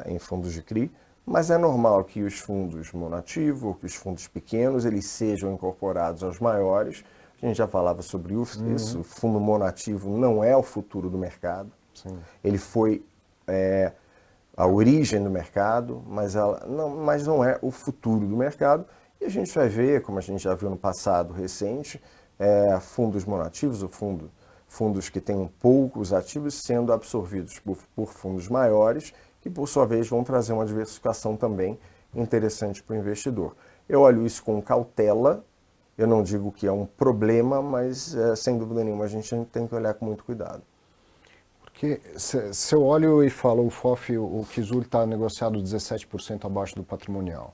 em fundos de CRI, mas é normal que os fundos monativo, ou que os fundos pequenos, eles sejam incorporados aos maiores. A gente já falava sobre isso, o fundo monativo não é o futuro do mercado. Sim. Ele foi a origem do mercado, mas não é o futuro do mercado. E a gente vai ver, como a gente já viu no passado recente, fundos monativos, fundos que têm poucos ativos sendo absorvidos por fundos maiores, que por sua vez vão trazer uma diversificação também interessante para o investidor. Eu olho isso com cautela, eu não digo que é um problema, mas sem dúvida nenhuma a gente tem que olhar com muito cuidado. Porque se eu olho e falo, o FOF, o Kizul está negociado 17% abaixo do patrimonial.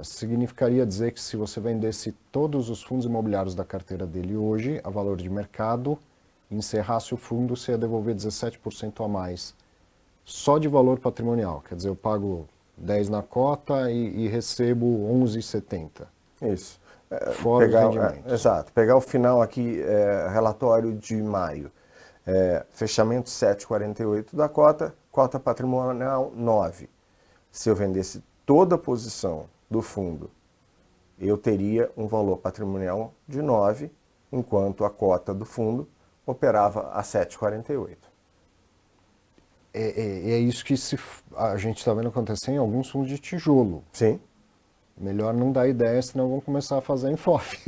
Significaria dizer que se você vendesse todos os fundos imobiliários da carteira dele hoje, a valor de mercado, e encerrasse o fundo, você ia devolver 17% a mais, só de valor patrimonial. Quer dizer, eu pago 10 na cota e recebo 11,70. Isso. Fora os rendimentos. Exato. Pegar o final aqui, relatório de maio. Fechamento 7,48 da cota, cota patrimonial 9. Se eu vendesse toda a posição do fundo, eu teria um valor patrimonial de 9, enquanto a cota do fundo operava a 7,48. É isso que a gente está vendo acontecer em alguns fundos de tijolo. Sim. Melhor não dar ideia, senão vão começar a fazer em FOF.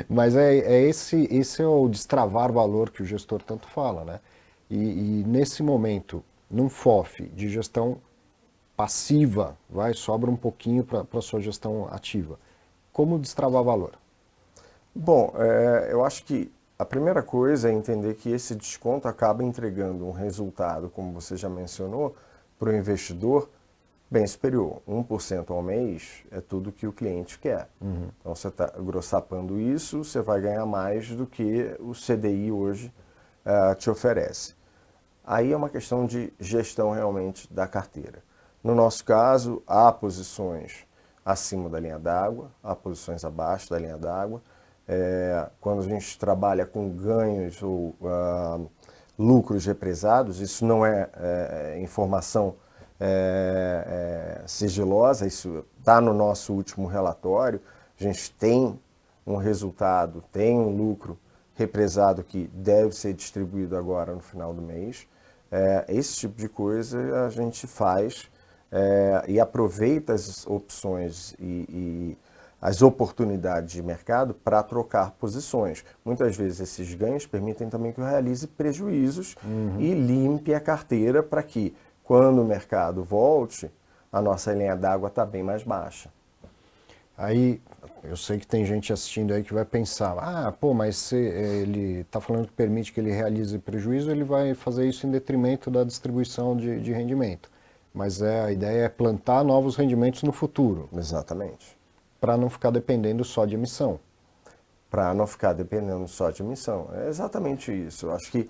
Mas esse é o destravar valor que o gestor tanto fala, né? E nesse momento, num FOF de gestão passiva, sobra um pouquinho para a sua gestão ativa. Como destravar valor? Bom, eu acho que a primeira coisa é entender que esse desconto acaba entregando um resultado, como você já mencionou, para o investidor bem superior. 1% ao mês é tudo que o cliente quer. Então, você está grossapando isso, você vai ganhar mais do que o CDI hoje te oferece. Aí é uma questão de gestão realmente da carteira. No nosso caso, há posições acima da linha d'água, há posições abaixo da linha d'água. Quando a gente trabalha com ganhos ou lucros represados, isso não é informação sigilosa, isso está no nosso último relatório. A gente tem um resultado, tem um lucro represado que deve ser distribuído agora no final do mês. Esse tipo de coisa a gente faz e aproveita as opções e as oportunidades de mercado para trocar posições. Muitas vezes esses ganhos permitem também que eu realize prejuízos e limpe a carteira para que, quando o mercado volte, a nossa linha d'água está bem mais baixa. Aí, eu sei que tem gente assistindo aí que vai pensar, mas se ele está falando que permite que ele realize prejuízo, ele vai fazer isso em detrimento da distribuição de rendimento. Mas a ideia é plantar novos rendimentos no futuro. Exatamente. Para não ficar dependendo só de emissão. Para não ficar dependendo só de emissão. É exatamente isso. Eu acho que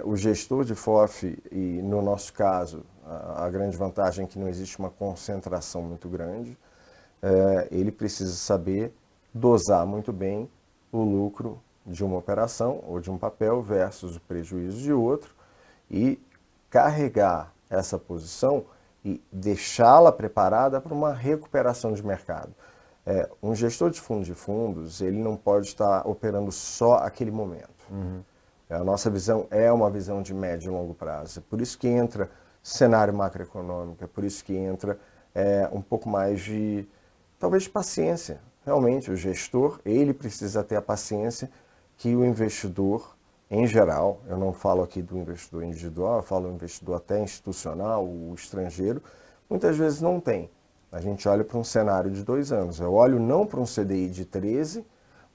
o gestor de FOF, e no nosso caso, a grande vantagem é que não existe uma concentração muito grande. ele precisa saber dosar muito bem o lucro de uma operação ou de um papel versus o prejuízo de outro e carregar essa posição e deixá-la preparada para uma recuperação de mercado. Um gestor de fundos, ele não pode estar operando só aquele momento. A nossa visão é uma visão de médio e longo prazo. Por isso que entra cenário macroeconômico, é por isso que entra um pouco mais de, talvez, de paciência. Realmente, o gestor, ele precisa ter a paciência que o investidor, em geral, eu não falo aqui do investidor individual, eu falo do investidor até institucional, o estrangeiro, muitas vezes não tem. A gente olha para um cenário de 2 anos. Eu olho não para um CDI de 13,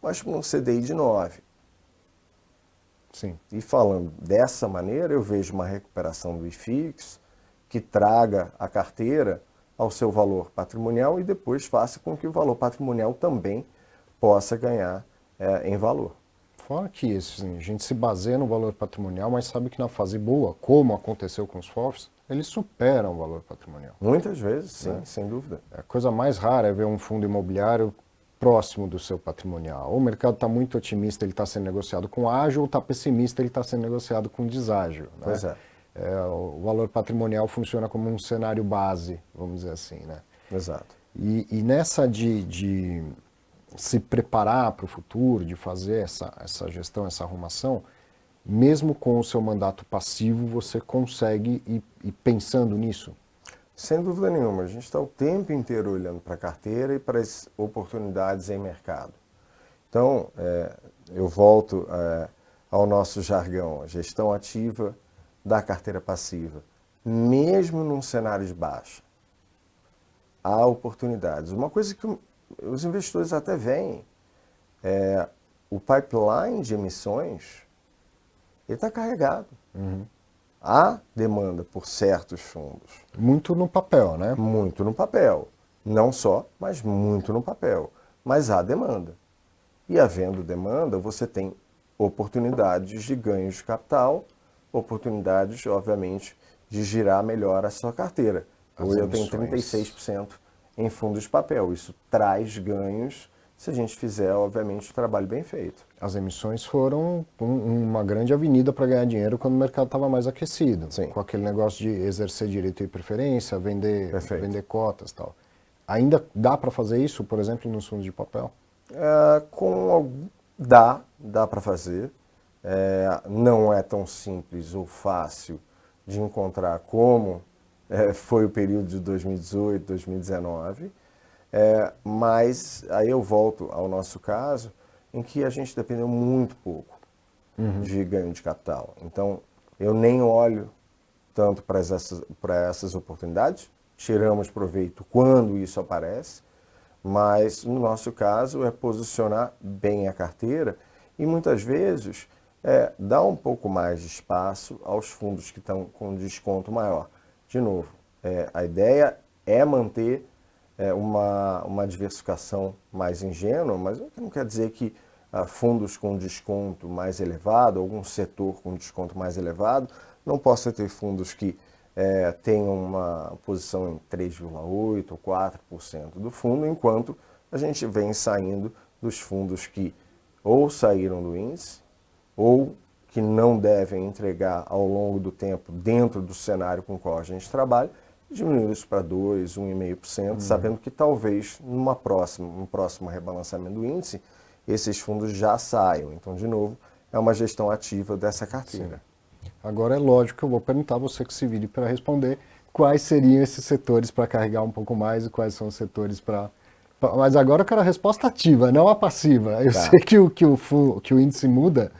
mas para um CDI de 9. Sim. E falando dessa maneira, eu vejo uma recuperação do IFIX que traga a carteira ao seu valor patrimonial e depois faça com que o valor patrimonial também possa ganhar em valor. Fora que isso, assim, a gente se baseia no valor patrimonial, mas sabe que na fase boa, como aconteceu com os FOFs, eles superam o valor patrimonial. Muitas vezes, sim, sem dúvida. A coisa mais rara é ver um fundo imobiliário próximo do seu patrimonial. Ou o mercado está muito otimista, ele está sendo negociado com ágil, ou está pessimista, ele está sendo negociado com deságil. Né? Pois é. O valor patrimonial funciona como um cenário base, vamos dizer assim. Né? Exato. E nessa de se preparar para o futuro, de fazer essa gestão, essa arrumação, mesmo com o seu mandato passivo, você consegue ir pensando nisso? Sem dúvida nenhuma, a gente está o tempo inteiro olhando para a carteira e para as oportunidades em mercado. Então, eu volto ao nosso jargão, a gestão ativa da carteira passiva. Mesmo num cenário de baixa, há oportunidades. Uma coisa que os investidores até veem, o pipeline de emissões, ele está carregado. Há demanda por certos fundos. Muito no papel, né? Muito no papel. Não só, mas muito no papel. Mas há demanda. E havendo demanda, você tem oportunidades de ganhos de capital, oportunidades, obviamente, de girar melhor a sua carteira. Hoje eu tenho 36% em fundos de papel. Isso traz ganhos se a gente fizer, obviamente, o trabalho bem feito. As emissões foram uma grande avenida para ganhar dinheiro quando o mercado estava mais aquecido. Sim. Com aquele negócio de exercer direito e preferência, vender cotas e tal. Ainda dá para fazer isso, por exemplo, nos fundos de papel? Dá para fazer. Não é tão simples ou fácil de encontrar como foi o período de 2018, 2019. Mas aí eu volto ao nosso caso, em que a gente dependeu muito pouco de ganho de capital. Então, eu nem olho tanto para essas oportunidades, tiramos proveito quando isso aparece, mas no nosso caso é posicionar bem a carteira e muitas vezes dar um pouco mais de espaço aos fundos que estão com desconto maior. De novo, a ideia é manter uma diversificação mais ingênua, mas não quer dizer que fundos com desconto mais elevado, algum setor com desconto mais elevado, não possa ter fundos que tenham uma posição em 3,8% ou 4% do fundo, enquanto a gente vem saindo dos fundos que ou saíram do índice ou que não devem entregar ao longo do tempo dentro do cenário com o qual a gente trabalha, diminuir isso para 2%, 1,5%, sabendo que talvez no próximo rebalançamento do índice, esses fundos já saiam. Então, de novo, é uma gestão ativa dessa carteira. Sim. Agora é lógico que eu vou perguntar, você que se vire para responder, quais seriam esses setores para carregar um pouco mais e quais são os setores para... Mas agora eu quero a resposta ativa, não a passiva. Eu sei que o índice muda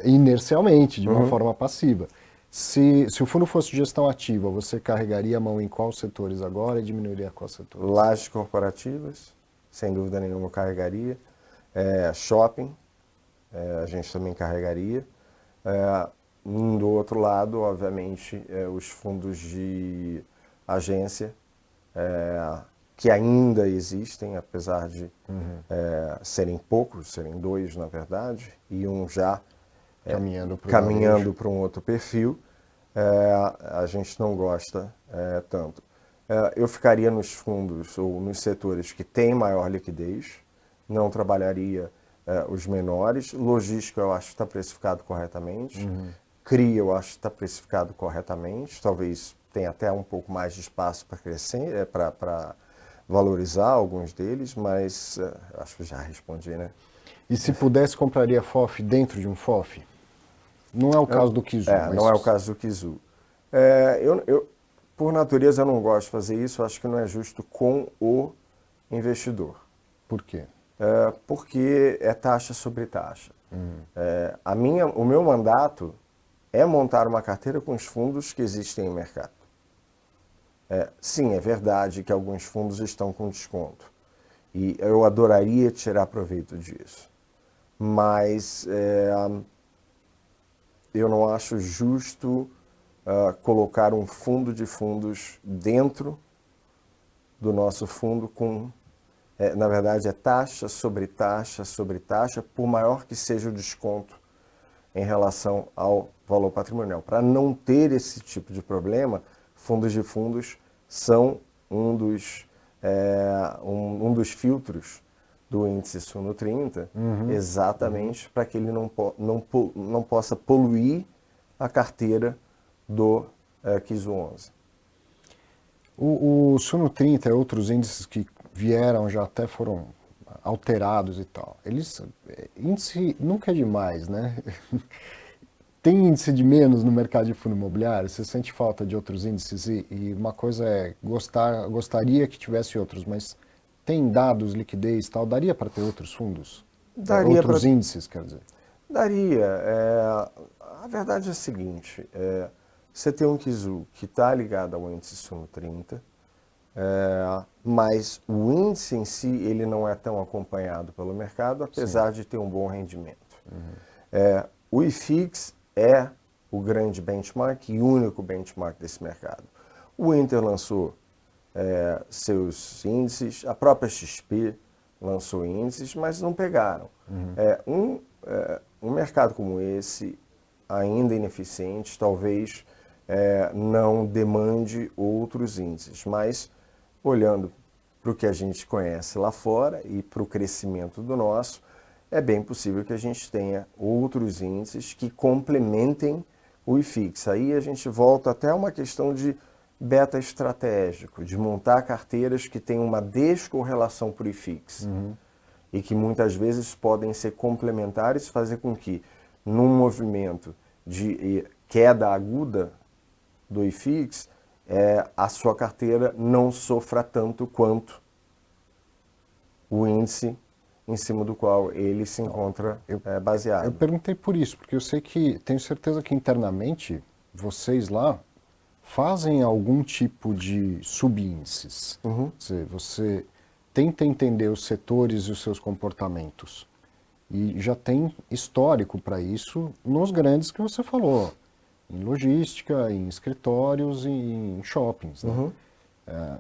inercialmente, de uma forma passiva. Se o fundo fosse gestão ativa, você carregaria a mão em quais setores agora e diminuiria quais setores? Lajes corporativas, sem dúvida nenhuma eu carregaria. Shopping, a gente também carregaria. Do outro lado, obviamente, os fundos de agência, que ainda existem, apesar de serem poucos, serem 2 na verdade, e um já caminhando para um outro perfil, a gente não gosta tanto. eu ficaria nos fundos ou nos setores que têm maior liquidez, não trabalharia os menores. Logística eu acho que está precificado corretamente. CRI eu acho que está precificado corretamente. Talvez tenha até um pouco mais de espaço para crescer, para valorizar alguns deles, mas acho que já respondi, né? E se pudesse, compraria FOF dentro de um FOF? Não é o caso do Kizu. Mas... Não é o caso do Kizu. Por natureza, eu não gosto de fazer isso. Acho que não é justo com o investidor. Por quê? Porque é taxa sobre taxa. O meu mandato é montar uma carteira com os fundos que existem no mercado. Sim, é verdade que alguns fundos estão com desconto. E eu adoraria tirar proveito disso. Mas eu não acho justo colocar um fundo de fundos dentro do nosso fundo com, na verdade, é taxa sobre taxa sobre taxa, por maior que seja o desconto em relação ao valor patrimonial. Para não ter esse tipo de problema, fundos de fundos são um dos filtros do índice Suno 30, exatamente para que ele não possa poluir a carteira do Kizu 11. O Suno 30 e outros índices que vieram, já até foram alterados e tal. Índice nunca é demais, né? Tem índice de menos no mercado de fundo imobiliário? Você sente falta de outros índices? E uma coisa é, gostaria que tivesse outros, mas tem dados, liquidez e tal, daria para ter outros fundos? Outros índices, quer dizer? Daria. A verdade é a seguinte, você tem um Kizu que está ligado ao índice Suno 30, mas o índice em si ele não é tão acompanhado pelo mercado, apesar de ter um bom rendimento. O IFIX é o grande benchmark e único benchmark desse mercado. O Inter lançou seus índices, a própria XP lançou índices, mas não pegaram. Um mercado como esse, ainda ineficiente, talvez não demande outros índices, mas olhando para o que a gente conhece lá fora e para o crescimento do nosso, é bem possível que a gente tenha outros índices que complementem o IFIX. Aí a gente volta até uma questão de beta estratégico, de montar carteiras que têm uma descorrelação para o IFIX e que muitas vezes podem ser complementares, fazer com que, num movimento de queda aguda do IFIX, a sua carteira não sofra tanto quanto o índice em cima do qual ele se encontra baseado. Eu perguntei por isso, porque eu sei que, tenho certeza que internamente, vocês lá fazem algum tipo de subíndices. Você tenta entender os setores e os seus comportamentos. E já tem histórico para isso nos grandes que você falou. Em logística, em escritórios e em shoppings. Né?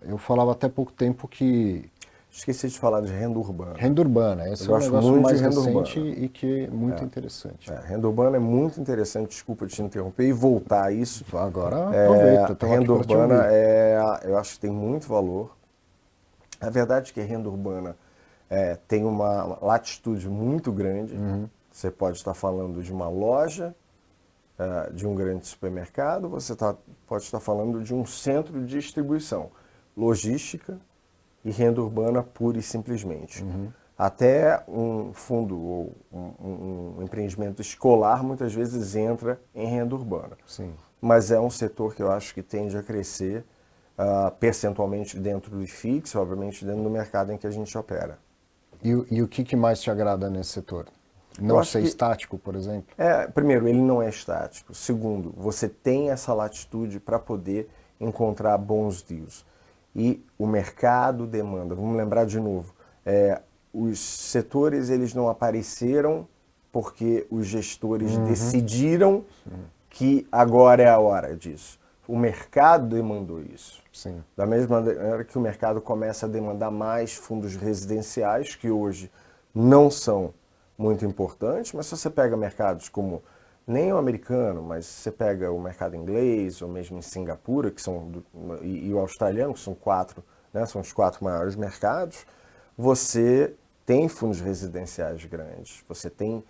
Eu falava até pouco tempo que... Esqueci de falar de renda urbana. Renda urbana, esse é um negócio mais recente e que é muito interessante. Renda urbana é muito interessante, desculpa te interromper, e voltar a isso. Agora aproveita. Renda urbana, eu acho que tem muito valor. A verdade é que a renda urbana tem uma latitude muito grande. Você pode estar falando de uma loja, de um grande supermercado, você pode estar falando de um centro de distribuição, logística e renda urbana pura e simplesmente. Até um fundo ou um empreendimento escolar muitas vezes entra em renda urbana. Sim. Mas é um setor que eu acho que tende a crescer percentualmente dentro do IFIX, obviamente dentro do mercado em que a gente opera. E o que mais te agrada nesse setor? Não ser estático, por exemplo? Primeiro, ele não é estático. Segundo, você tem essa latitude para poder encontrar bons deals. E o mercado demanda. Vamos lembrar de novo, os setores eles não apareceram porque os gestores decidiram que agora é a hora disso. O mercado demandou isso. Sim. Da mesma maneira que o mercado começa a demandar mais fundos residenciais, que hoje não são muito importantes, mas se você pega mercados como nem o americano, mas você pega o mercado inglês, ou mesmo em Singapura, e o australiano, que são quatro, né, são os 4 maiores mercados, você tem fundos residenciais grandes, você tem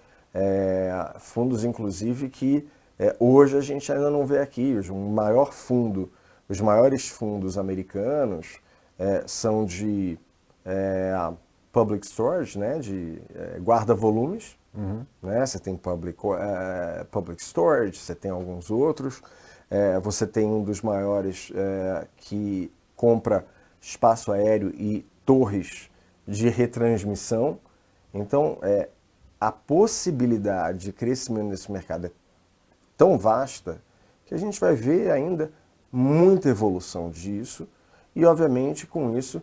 fundos, inclusive, que hoje a gente ainda não vê aqui. Os maiores fundos americanos são de public storage, né, de guarda-volumes. Né? Você tem public storage, você tem alguns outros. Você tem um dos maiores que compra espaço aéreo e torres de retransmissão. Então, a possibilidade de crescimento nesse mercado é tão vasta que a gente vai ver ainda muita evolução disso e, obviamente, com isso,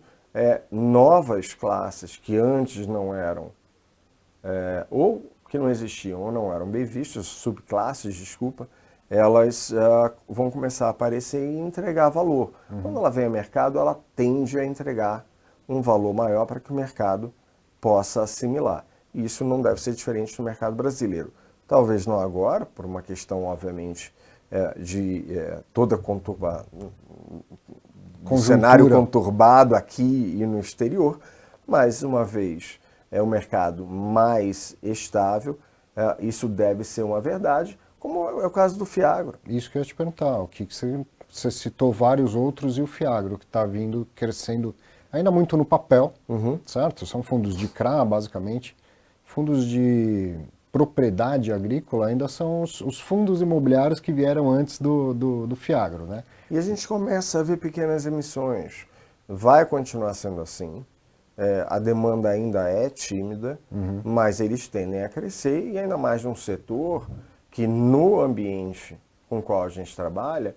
novas classes que antes não eram, ou que não existiam ou não eram bem vistas, subclasses, desculpa, elas vão começar a aparecer e entregar valor. Quando ela vem ao mercado, ela tende a entregar um valor maior para que o mercado possa assimilar. E isso não deve ser diferente no mercado brasileiro. Talvez não agora, por uma questão, obviamente, de toda conturbada, do cenário conturbado aqui e no exterior, mas uma vez o mercado mais estável, isso deve ser uma verdade, como é o caso do Fiagro. Isso que eu ia te perguntar, o que você citou vários outros e o Fiagro, que está vindo crescendo ainda muito no papel, certo? São fundos de CRA, basicamente. Fundos de propriedade agrícola ainda são os fundos imobiliários que vieram antes do Fiagro, né? E a gente começa a ver pequenas emissões. Vai continuar sendo assim. A demanda ainda é tímida, mas eles tendem a crescer, e ainda mais num setor que, no ambiente com o qual a gente trabalha,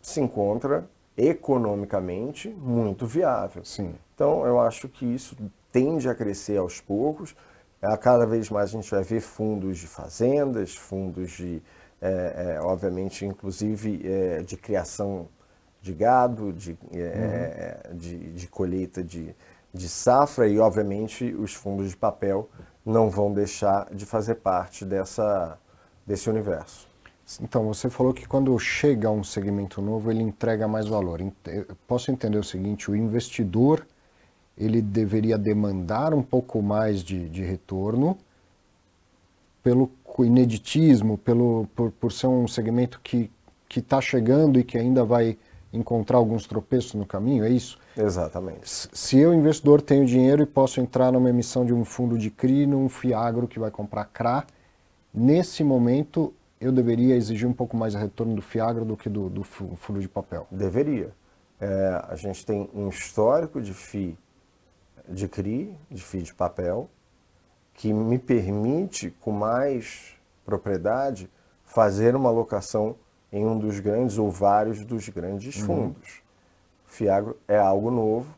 se encontra economicamente muito viável. Sim. Então, eu acho que isso tende a crescer aos poucos. Cada vez mais a gente vai ver fundos de fazendas, fundos de, obviamente, inclusive de criação de gado, de colheita de safra, e, obviamente, os fundos de papel não vão deixar de fazer parte desse universo. Então, você falou que quando chega um segmento novo, ele entrega mais valor. Eu posso entender o seguinte, o investidor, ele deveria demandar um pouco mais de retorno pelo ineditismo, por ser um segmento que está chegando e que ainda vai encontrar alguns tropeços no caminho, é isso? Exatamente. Se eu, investidor, tenho dinheiro e posso entrar numa emissão de um fundo de CRI, num Fiagro que vai comprar CRA, nesse momento eu deveria exigir um pouco mais de retorno do Fiagro do que do fundo de papel? Deveria. A gente tem um histórico de FII de CRI, de FII de papel, que me permite, com mais propriedade, fazer uma alocação em um dos grandes ou vários dos grandes fundos. O Fiagro é algo novo,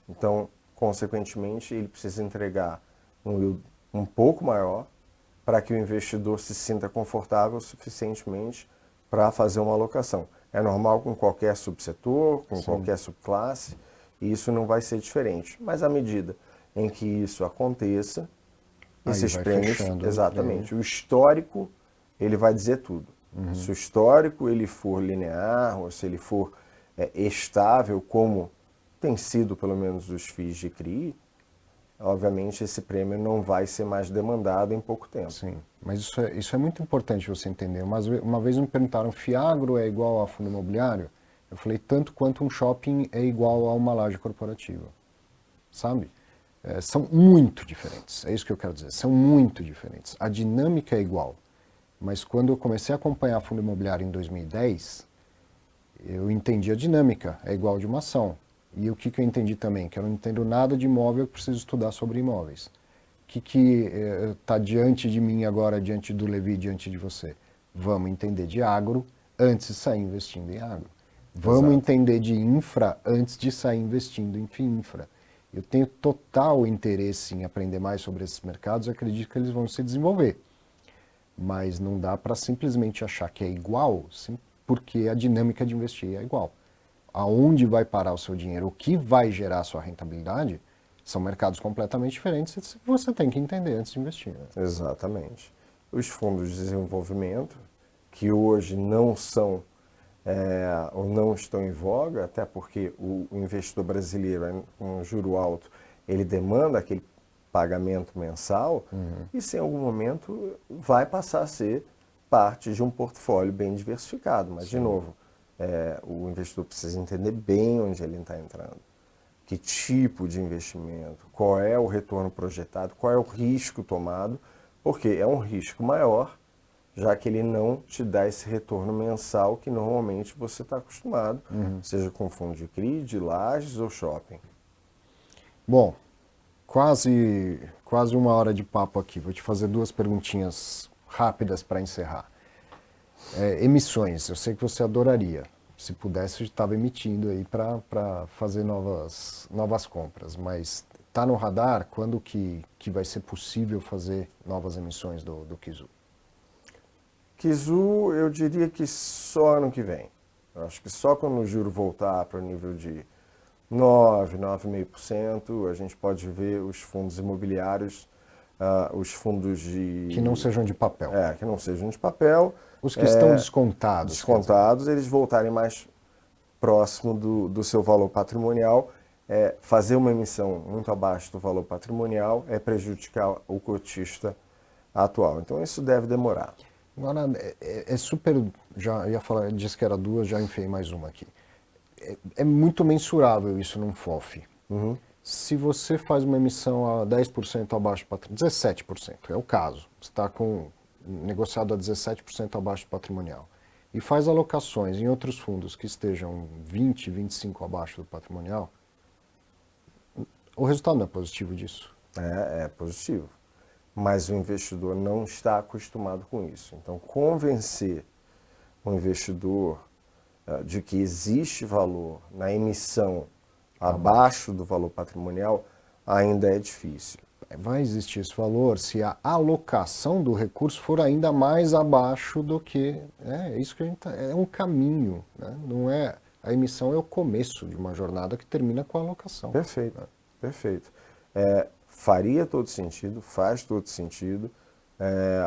então, consequentemente, ele precisa entregar um yield um pouco maior para que o investidor se sinta confortável suficientemente para fazer uma alocação. É normal com qualquer subsetor, com qualquer subclasse, e isso não vai ser diferente. Mas à medida em que isso aconteça, esses prêmios, exatamente, o histórico, ele vai dizer tudo. Se o histórico ele for linear, ou se ele for estável, como tem sido pelo menos os FIIs de CRI, obviamente esse prêmio não vai ser mais demandado em pouco tempo. Sim, mas isso é muito importante você entender. Uma vez me perguntaram, Fiagro é igual a fundo imobiliário? Eu falei, tanto quanto um shopping é igual a uma laje corporativa, sabe? São muito diferentes, é isso que eu quero dizer, são muito diferentes. A dinâmica é igual, mas quando eu comecei a acompanhar fundo imobiliário em 2010, eu entendi a dinâmica, é igual de uma ação. E o que eu entendi também? Que eu não entendo nada de imóvel, eu preciso estudar sobre imóveis. O que está diante de mim agora, diante do Levi, diante de você? Vamos entender de agro antes de sair investindo em agro. Vamos entender de infra antes de sair investindo em infra. Eu tenho total interesse em aprender mais sobre esses mercados, acredito que eles vão se desenvolver. Mas não dá para simplesmente achar que é igual, porque a dinâmica de investir é igual. Aonde vai parar o seu dinheiro, o que vai gerar a sua rentabilidade, são mercados completamente diferentes, você tem que entender antes de investir. Né? Exatamente. os fundos de desenvolvimento, que hoje não são ou não estão em voga, até porque o investidor brasileiro, com um juro alto, ele demanda aquele pagamento mensal, e se em algum momento vai passar a ser parte de um portfólio bem diversificado. Mas, de novo, o investidor precisa entender bem onde ele está entrando, que tipo de investimento, qual é o retorno projetado, qual é o risco tomado, porque é um risco maior, já que ele não te dá esse retorno mensal que normalmente você está acostumado, seja com fundo de CRI, de lajes ou shopping. Bom, quase 1 hora de papo aqui. Vou te fazer 2 perguntinhas rápidas para encerrar. Emissões, eu sei que você adoraria. Se pudesse, eu estava emitindo aí para fazer novas compras, mas está no radar quando que vai ser possível fazer novas emissões do Kizu? Kizu, eu diria que só ano que vem. Eu acho que só quando o juro voltar para o nível de 9,5%, a gente pode ver os fundos imobiliários, os fundos de... Que não sejam de papel. Que não sejam de papel. Os que estão descontados. Descontados, eles voltarem mais próximo do seu valor patrimonial. Fazer uma emissão muito abaixo do valor patrimonial é prejudicar o cotista atual. Então isso deve demorar. Agora, super, já ia falar, disse que era 2, já enfiei mais uma aqui. É muito mensurável isso num FOF. Se você faz uma emissão a 10% abaixo, 17%, é o caso, você está negociado a 17% abaixo do patrimonial, e faz alocações em outros fundos que estejam 20, 25 abaixo do patrimonial, o resultado não é positivo disso? É positivo. Mas o investidor não está acostumado com isso. Então, convencer o investidor de que existe valor na emissão abaixo do valor patrimonial ainda é difícil. Vai existir esse valor se a alocação do recurso for ainda mais abaixo do que... É isso que a gente é um caminho, né? Não é... A emissão é o começo de uma jornada que termina com a alocação. Perfeito, perfeito. Faria todo sentido, faz todo sentido.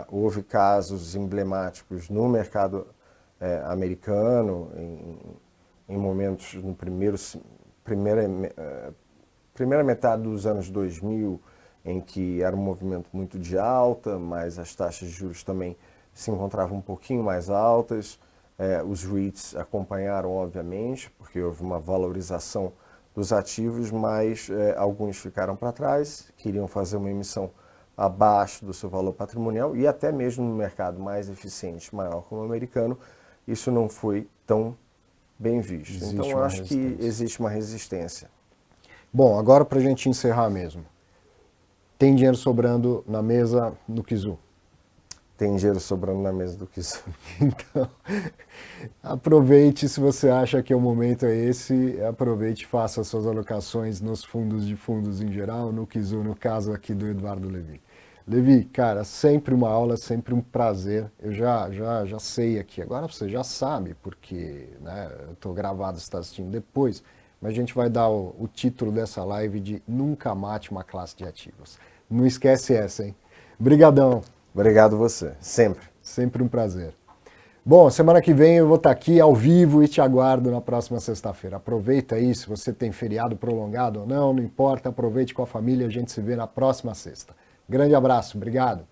Houve casos emblemáticos no mercado americano, em momentos no primeira metade dos anos 2000, em que era um movimento muito de alta, mas as taxas de juros também se encontravam um pouquinho mais altas. Os REITs acompanharam, obviamente, porque houve uma valorização dos ativos, mas alguns ficaram para trás, queriam fazer uma emissão abaixo do seu valor patrimonial, e até mesmo no mercado mais eficiente, maior como o americano, isso não foi tão bem visto. Então, eu acho que existe uma resistência. Bom, agora para a gente encerrar mesmo. Tem dinheiro sobrando na mesa no Kizu? Tem dinheiro sobrando na mesa do Kizu. Então, aproveite, se você acha que o momento é esse, aproveite e faça suas alocações nos fundos de fundos em geral, no Kizu, no caso aqui do Eduardo Levy. Levy, cara, sempre uma aula, sempre um prazer. Eu já sei aqui, agora você já sabe, porque né, eu estou gravado, você está assistindo depois, mas a gente vai dar o título dessa live de Nunca Mate uma Classe de Ativos. Não esquece essa, hein? Brigadão. Obrigado você, sempre. Sempre um prazer. Bom, semana que vem eu vou estar aqui ao vivo e te aguardo na próxima sexta-feira. Aproveita aí, se você tem feriado prolongado ou não, não importa, aproveite com a família, a gente se vê na próxima sexta. Grande abraço, obrigado.